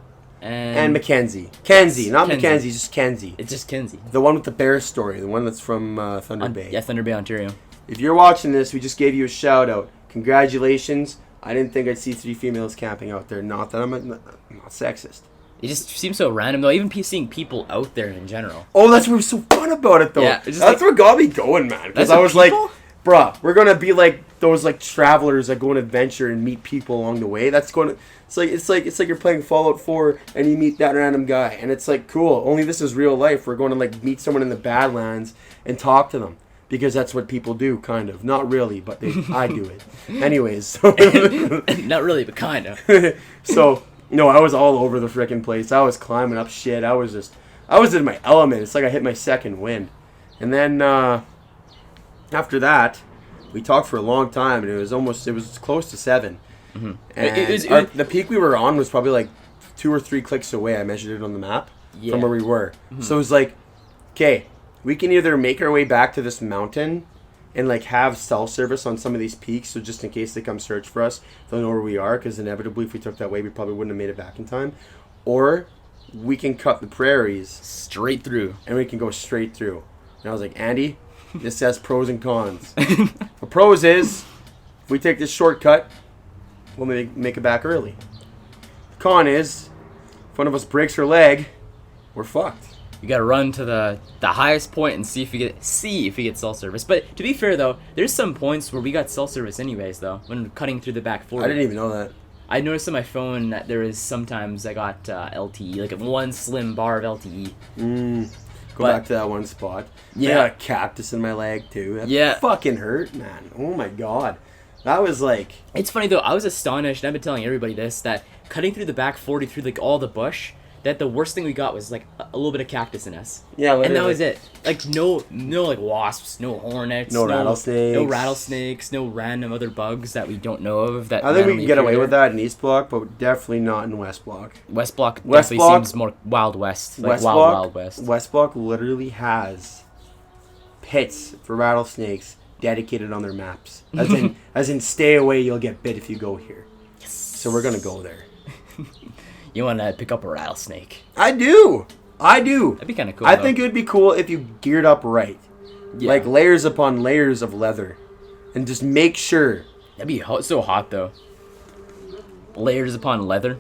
[SPEAKER 1] And Mackenzie. Kenzie, not
[SPEAKER 2] Kenzie.
[SPEAKER 1] Mackenzie, just Kenzie.
[SPEAKER 2] It's just Kenzie.
[SPEAKER 1] The one with the bear story, the one that's from Thunder Bay.
[SPEAKER 2] Yeah, Thunder Bay, Ontario.
[SPEAKER 1] If you're watching this, we just gave you a shout out. Congratulations. I didn't think I'd see 3 females camping out there. Not that I'm not sexist.
[SPEAKER 2] It just seems so random, though. Even seeing people out there in general.
[SPEAKER 1] Oh, that's what was so fun about it, though.
[SPEAKER 2] Yeah, it's just
[SPEAKER 1] that's
[SPEAKER 2] like-
[SPEAKER 1] what got me going, man. Because
[SPEAKER 2] That's
[SPEAKER 1] I
[SPEAKER 2] what
[SPEAKER 1] was
[SPEAKER 2] people?
[SPEAKER 1] like, bruh, we're gonna be like those like travelers that go on adventure and meet people along the way. That's going to. It's like you're playing Fallout 4 and you meet that random guy, and it's like cool. Only this is real life. We're going to like meet someone in the Badlands and talk to them because that's what people do, kind of. Not really, but I do it. Anyways,
[SPEAKER 2] Not really, but kind of.
[SPEAKER 1] so no, I was all over the frickin' place. I was climbing up shit. I was in my element. It's like I hit my second wind, and then after that, we talked for a long time, and it was close to 7.
[SPEAKER 2] Mm-hmm.
[SPEAKER 1] And the peak we were on was probably like 2 or 3 clicks away. I measured it on the map from where we were. Mm-hmm. So it was like, okay, we can either make our way back to this mountain and like have cell service on some of these peaks, so just in case they come search for us, they'll know where we are, because inevitably if we took that way, we probably wouldn't have made it back in time. Or we can cut the prairies
[SPEAKER 2] straight through,
[SPEAKER 1] and we can go straight through. And I was like, Andy, this has pros and cons. The pros is, if we take this shortcut, we'll make it back early. The con is, if one of us breaks her leg, we're fucked.
[SPEAKER 2] You gotta run to the highest point and see if you get cell service. But to be fair though, there's some points where we got cell service anyways though, when cutting through the back 40.
[SPEAKER 1] I didn't even know that.
[SPEAKER 2] I noticed on my phone that there is sometimes I got LTE, like one slim bar of LTE.
[SPEAKER 1] Go back to that one spot.
[SPEAKER 2] Yeah.
[SPEAKER 1] I got a cactus in my leg too. That fucking hurt, man. Oh my god. That was like...
[SPEAKER 2] It's funny though, I was astonished, and I've been telling everybody this, that cutting through the back 40 through like all the bush, that the worst thing we got was like a little bit of cactus in us.
[SPEAKER 1] Yeah, literally.
[SPEAKER 2] And that was it. Like no like wasps, no hornets,
[SPEAKER 1] no rattlesnakes,
[SPEAKER 2] no random other bugs that we don't know of. That
[SPEAKER 1] I think we can get away with that in East Block, but definitely not in West Block.
[SPEAKER 2] West Block definitely seems more Wild West. Like Wild West.
[SPEAKER 1] West Block literally has pits for rattlesnakes dedicated on their maps. As in stay away, you'll get bit if you go here.
[SPEAKER 2] Yes.
[SPEAKER 1] So we're gonna go there.
[SPEAKER 2] You want to pick up a rattlesnake?
[SPEAKER 1] I do.
[SPEAKER 2] That'd be kind of cool.
[SPEAKER 1] I think it would be cool if you geared up right. Yeah. Like layers upon layers of leather. And just make sure.
[SPEAKER 2] That'd be so hot though. Layers upon leather.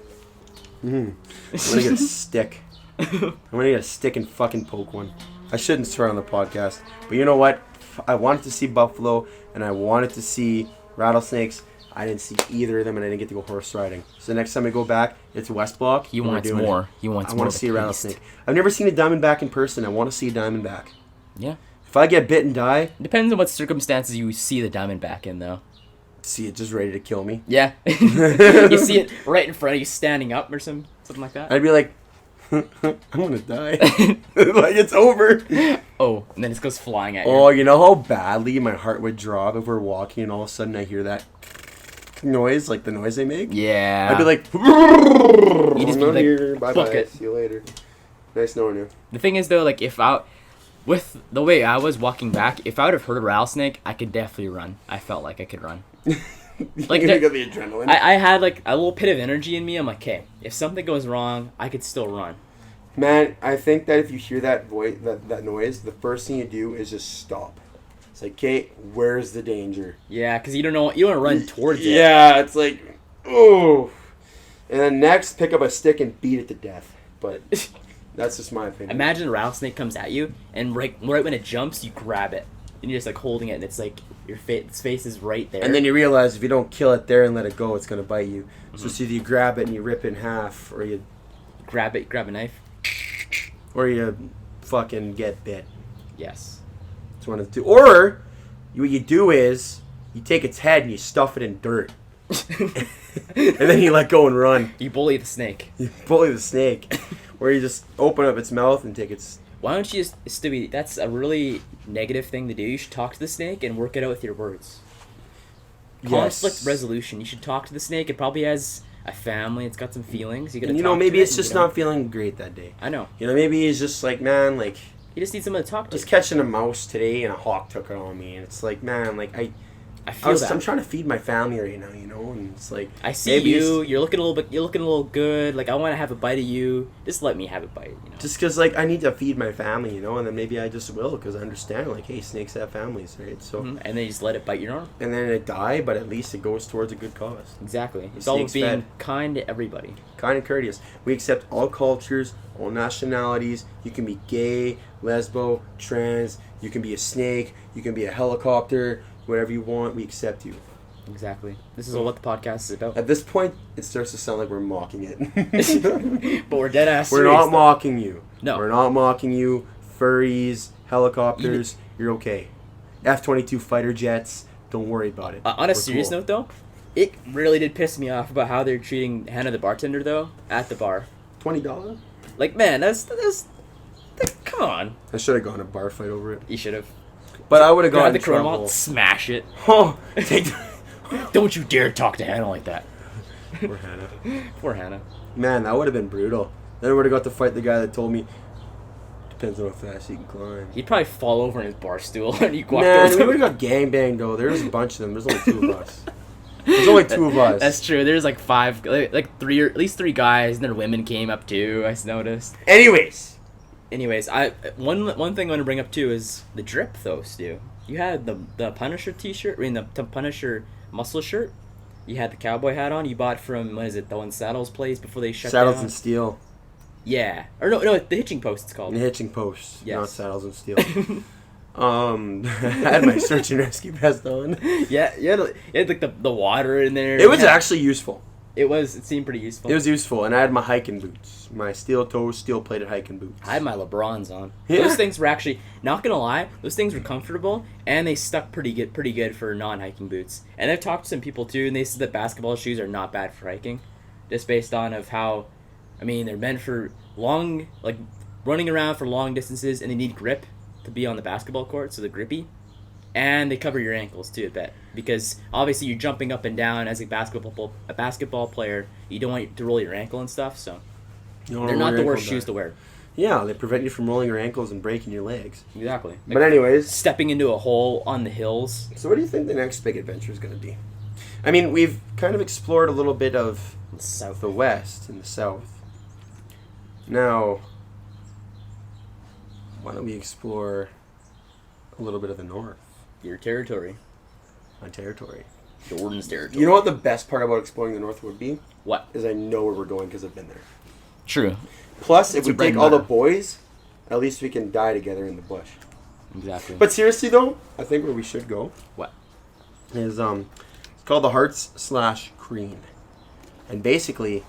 [SPEAKER 1] I'm gonna get a stick. I'm gonna get a stick and fucking poke one. I shouldn't swear on the podcast. But you know what? I wanted to see buffalo and I wanted to see rattlesnakes. I didn't see either of them, and I didn't get to go horse riding. So the next time I go back, it's West Block.
[SPEAKER 2] He wants more. I want
[SPEAKER 1] to see a rattlesnake. I've never seen a diamondback in person. I want to see a diamondback.
[SPEAKER 2] Yeah.
[SPEAKER 1] If I get bit and die...
[SPEAKER 2] Depends on what circumstances you see the diamondback in, though.
[SPEAKER 1] See it just ready to kill me?
[SPEAKER 2] Yeah. You see it right in front of you standing up or something like that?
[SPEAKER 1] I'd be like, I'm going to die. Like, it's over.
[SPEAKER 2] Oh, and then it goes flying at you.
[SPEAKER 1] Oh, you know how badly my heart would drop if we're walking and all of a sudden I hear that... noise, like the noise they make.
[SPEAKER 2] Yeah.
[SPEAKER 1] I'd be like,
[SPEAKER 2] You just be like,
[SPEAKER 1] here. Bye
[SPEAKER 2] fuck
[SPEAKER 1] bye.
[SPEAKER 2] it.
[SPEAKER 1] See you later. Nice knowing you.
[SPEAKER 2] The thing is though, like with the way I was walking back, if I would have heard a rattlesnake, I could definitely run. I felt like I could run. Like
[SPEAKER 1] you got the adrenaline.
[SPEAKER 2] I had like a little pit of energy in me. I'm like, okay, if something goes wrong, I could still run.
[SPEAKER 1] Man, I think that if you hear that voice, that noise, the first thing you do is just stop. It's like, okay, where's the danger?
[SPEAKER 2] Yeah, because you don't want to run towards it.
[SPEAKER 1] Yeah, it's like, oh. And then next, pick up a stick and beat it to death. But that's just my opinion.
[SPEAKER 2] Imagine a rattlesnake comes at you, and right when it jumps, you grab it, and you're just like holding it, and it's like its face is right there.
[SPEAKER 1] And then you realize if you don't kill it there and let it go, it's gonna bite you. So it's either you grab it and you rip it in half, or you
[SPEAKER 2] grab a knife.
[SPEAKER 1] Or you fucking get bit.
[SPEAKER 2] Yes.
[SPEAKER 1] It's one of the two. Or what you do is you take its head and you stuff it in dirt. And then you let go and run.
[SPEAKER 2] You bully the snake.
[SPEAKER 1] You bully the snake. Or you just open up its mouth and take its...
[SPEAKER 2] Why don't you just... Stewie, that's a really negative thing to do. You should talk to the snake and work it out with your words. Conflict resolution. You should talk to the snake. It probably has a family. It's got some feelings.
[SPEAKER 1] And maybe it's just not feeling great that day.
[SPEAKER 2] I know.
[SPEAKER 1] Maybe he's just like, man, like...
[SPEAKER 2] You just need someone to talk to.
[SPEAKER 1] I was catching a mouse today and a hawk took it on me. And it's like, man, like, I'm trying to feed my family right now, and it's like
[SPEAKER 2] I see you're looking a little good. Like I want to have a bite of you. Just let me have a bite.
[SPEAKER 1] Just because like I need to feed my family, and then maybe I just will because I understand like, hey, snakes have families, right? So
[SPEAKER 2] and then you just let it bite your arm.
[SPEAKER 1] And then it die, but at least it goes towards a good cause.
[SPEAKER 2] Exactly. It's all being kind to everybody.
[SPEAKER 1] Kind and courteous. We accept all cultures, all nationalities. You can be gay, lesbo, trans. You can be a snake. You can be a helicopter. Whatever you want, we accept you.
[SPEAKER 2] Exactly. This is what the podcast is about.
[SPEAKER 1] At this point, it starts to sound like we're mocking it.
[SPEAKER 2] But we're dead ass.
[SPEAKER 1] We're not mocking you.
[SPEAKER 2] No.
[SPEAKER 1] We're not mocking you. Furries, helicopters, you're okay. F-22 fighter jets, don't worry about it.
[SPEAKER 2] On a serious note, though, it really did piss me off about how they're treating Hannah the bartender, though, at the bar.
[SPEAKER 1] $20?
[SPEAKER 2] Like, man, that's come on.
[SPEAKER 1] I should have gone a bar fight over it.
[SPEAKER 2] You should have.
[SPEAKER 1] But I would have gone
[SPEAKER 2] the
[SPEAKER 1] trouble.
[SPEAKER 2] Smash it.
[SPEAKER 1] Oh,
[SPEAKER 2] don't you dare talk to Hannah like that.
[SPEAKER 1] Poor Hannah.
[SPEAKER 2] Poor Hannah.
[SPEAKER 1] Man, that would have been brutal. Then I would have got to fight the guy that told me, depends on how fast you can climb.
[SPEAKER 2] He'd probably fall over in his bar stool and you walk
[SPEAKER 1] Man, we would have got gangbanged though. There's a bunch of them. There's only two of us. There's only two of us.
[SPEAKER 2] That's true. There's like five, like three, or at least three guys, and then women came up too. I noticed.
[SPEAKER 1] Anyways,
[SPEAKER 2] one thing I want to bring up too is the drip though, Stu. You had the Punisher T-shirt, the Punisher muscle shirt. You had the cowboy hat on. You bought from the one Saddles place before they shut down.
[SPEAKER 1] Saddles and Steel.
[SPEAKER 2] Yeah, or no, the Hitching Post. It's called.
[SPEAKER 1] The Hitching Post,
[SPEAKER 2] yes.
[SPEAKER 1] Not Saddles and Steel. I had my search and rescue vest on.
[SPEAKER 2] Yeah, you had like the water in there.
[SPEAKER 1] It was actually useful.
[SPEAKER 2] It seemed pretty useful.
[SPEAKER 1] It was useful, and I had my hiking boots. My steel-toe, steel-plated hiking boots.
[SPEAKER 2] I had my LeBrons on.
[SPEAKER 1] Yeah.
[SPEAKER 2] Those things were actually, not gonna lie, those things were comfortable, and they stuck pretty good for non-hiking boots. And I've talked to some people too, and they said that basketball shoes are not bad for hiking, just based on of how, they're meant for long, like running around for long distances, and they need grip to be on the basketball court, so they're grippy. And they cover your ankles too, I bet, because obviously you're jumping up and down as a basketball player. You don't want to roll your ankle and stuff, so they're not the worst shoes to wear.
[SPEAKER 1] Yeah, they prevent you from rolling your ankles and breaking your legs.
[SPEAKER 2] Exactly.
[SPEAKER 1] But anyways,
[SPEAKER 2] stepping into a hole on the hills.
[SPEAKER 1] So what do you think the next big adventure is going to be? We've kind of explored a little bit of the West and the South. Now, why don't we explore a little bit of the North?
[SPEAKER 2] Your territory.
[SPEAKER 1] My territory.
[SPEAKER 2] Jordan's territory.
[SPEAKER 1] You know what the best part about exploring the North would be?
[SPEAKER 2] What?
[SPEAKER 1] Is I know where we're going because I've been there.
[SPEAKER 2] True.
[SPEAKER 1] Plus, if we take all the boys, at least we can die together in the bush.
[SPEAKER 2] Exactly.
[SPEAKER 1] But seriously though, I think where we should go.
[SPEAKER 2] What?
[SPEAKER 1] Is it's called the Hearts/Crean, and basically,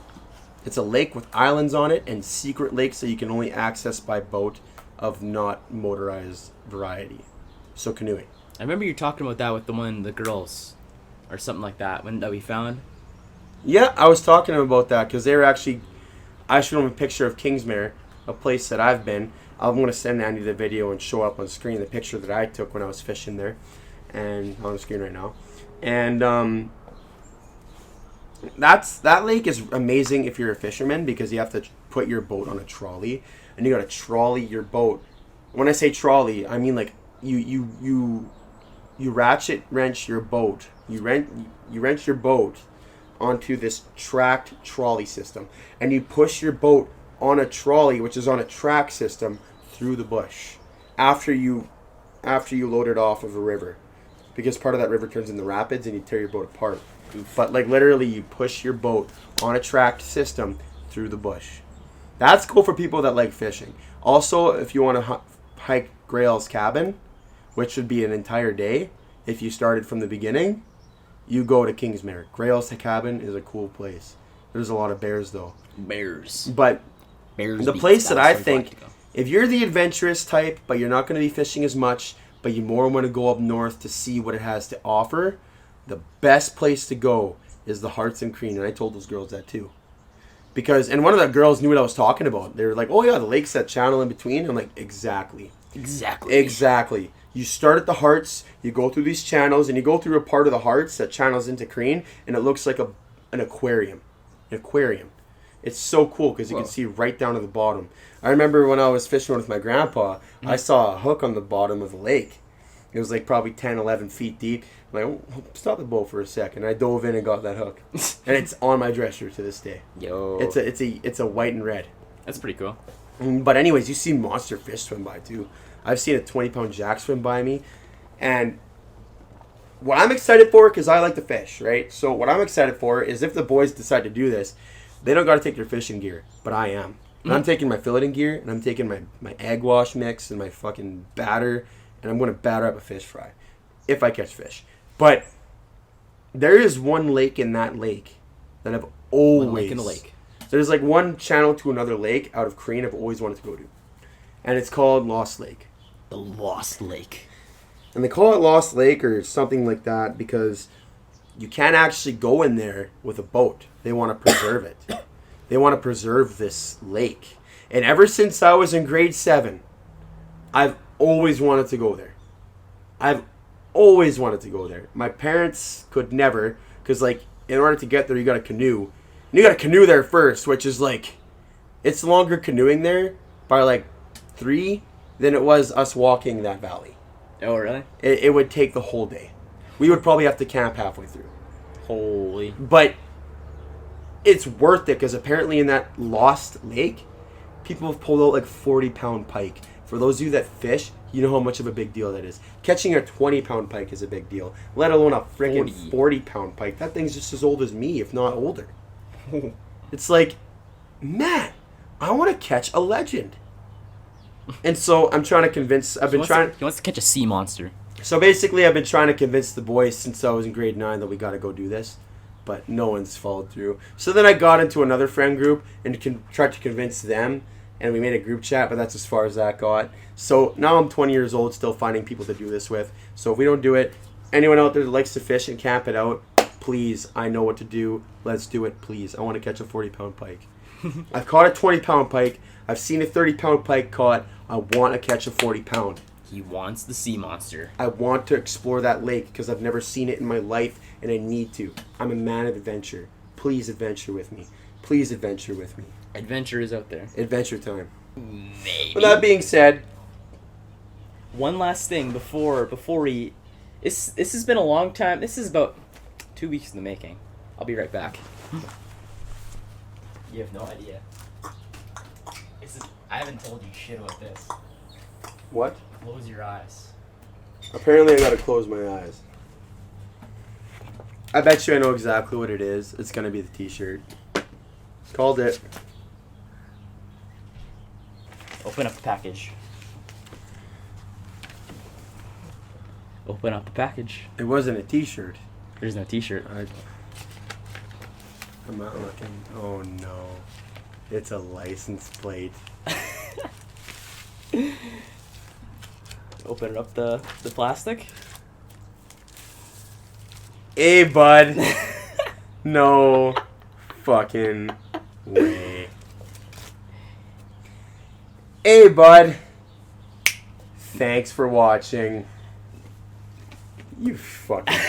[SPEAKER 1] it's a lake with islands on it and secret lakes that you can only access by boat of not motorized variety. So canoeing.
[SPEAKER 2] I remember you talking about that with the girls, or something like that, that we found.
[SPEAKER 1] Yeah, I was talking to them about that because they were actually. I showed them a picture of Kingsmere, a place that I've been. I'm going to send Andy the video and show up on screen the picture that I took when I was fishing there, and on the screen right now. And that lake is amazing if you're a fisherman because you have to put your boat on a trolley and you got to trolley your boat. When I say trolley, I mean like you ratchet wrench your boat. You wrench your boat onto this tracked trolley system and you push your boat on a trolley, which is on a track system, through the bush after you load it off of a river, because part of that river turns into rapids and you tear your boat apart. But like literally you push your boat on a tracked system through the bush. That's cool for people that like fishing. Also, if you want to hike Grail's cabin, which would be an entire day if you started from the beginning, you go to Kingsmere. Grail's cabin is a cool place. There's a lot of bears though. But the place that I think, if you're the adventurous type, but you're not going to be fishing as much, but you more want to go up north to see what it has to offer, the best place to go is the Hearts and Crean. And I told those girls that too. And one of the girls knew what I was talking about. They were like, oh yeah, the lake's that channel in between. I'm like, exactly. You start at the Hearts, you go through these channels, and you go through a part of the Hearts that channels into Crean, and it looks like an aquarium. It's so cool because you can see right down to the bottom. I remember when I was fishing with my grandpa, I saw a hook on the bottom of the lake. It was like probably 10, 11 feet deep. I'm like, oh, stop the boat for a second. I dove in and got that hook. And it's on my dresser to this day.
[SPEAKER 2] Yo.
[SPEAKER 1] It's a white and red.
[SPEAKER 2] That's pretty cool.
[SPEAKER 1] But anyways, you see monster fish swim by too. I've seen a 20-pound jack swim by me. And what I'm excited for, because I like to fish, right? So what I'm excited for is if the boys decide to do this, they don't got to take their fishing gear, but I am. And I'm taking my filleting gear, and I'm taking my egg wash mix and my fucking batter, and I'm going to batter up a fish fry if I catch fish. But there is one lake in that lake that I've always...
[SPEAKER 2] One lake in a lake.
[SPEAKER 1] There's like one channel to another lake out of Crean I've always wanted to go to. And it's called Lost Lake.
[SPEAKER 2] The Lost Lake.
[SPEAKER 1] And they call it Lost Lake or something like that because you can't actually go in there with a boat. They want to preserve it. They want to preserve this lake. And ever since I was in grade 7, I've always wanted to go there. I've always wanted to go there. My parents could never, because like in order to get there you got a canoe. And you got a canoe there first, which is like, it's longer canoeing there by like 3 than it was us walking that valley.
[SPEAKER 2] Oh really?
[SPEAKER 1] It would take the whole day. We would probably have to camp halfway through.
[SPEAKER 2] Holy.
[SPEAKER 1] But it's worth it because apparently in that Lost Lake, people have pulled out like 40-pound pike. For those of you that fish, you know how much of a big deal that is. Catching a 20-pound pike is a big deal, let alone a freaking 40-pound pike. That thing's just as old as me, if not older. It's like, man, I want to catch a legend. And so I'm trying to convince...
[SPEAKER 2] He wants to catch a sea monster.
[SPEAKER 1] So basically, I've been trying to convince the boys since I was in grade 9 that we got to go do this. But no one's followed through. So then I got into another friend group and tried to convince them. And we made a group chat, but that's as far as that got. So now I'm 20 years old, still finding people to do this with. So if we don't do it, anyone out there that likes to fish and camp it out, please, I know what to do. Let's do it, please. I want to catch a 40-pound pike. I've caught a 20-pound pike. I've seen a 30-pound pike caught. I want to catch a 40-pound.
[SPEAKER 2] He wants the sea monster.
[SPEAKER 1] I want to explore that lake because I've never seen it in my life, and I need to. I'm a man of adventure. Please adventure with me. Please adventure with me.
[SPEAKER 2] Adventure is out there.
[SPEAKER 1] Adventure time.
[SPEAKER 2] Maybe.
[SPEAKER 1] With that being said,
[SPEAKER 2] one last thing before we... This has been a long time. This is about 2 weeks in the making. I'll be right back. You have no idea. I haven't told you shit about this.
[SPEAKER 1] what?
[SPEAKER 2] Close your eyes.
[SPEAKER 1] Apparently I gotta close my eyes. I bet you I know exactly what it is. It's gonna be the t-shirt. Called it.
[SPEAKER 2] Open up the package. Open up the package.
[SPEAKER 1] It wasn't a t-shirt.
[SPEAKER 2] There's no t-shirt.
[SPEAKER 1] I'm not looking. Oh no. It's a license plate.
[SPEAKER 2] Open up the plastic.
[SPEAKER 1] Hey, bud. No fucking way. Hey, bud. Thanks for watching. You fucking...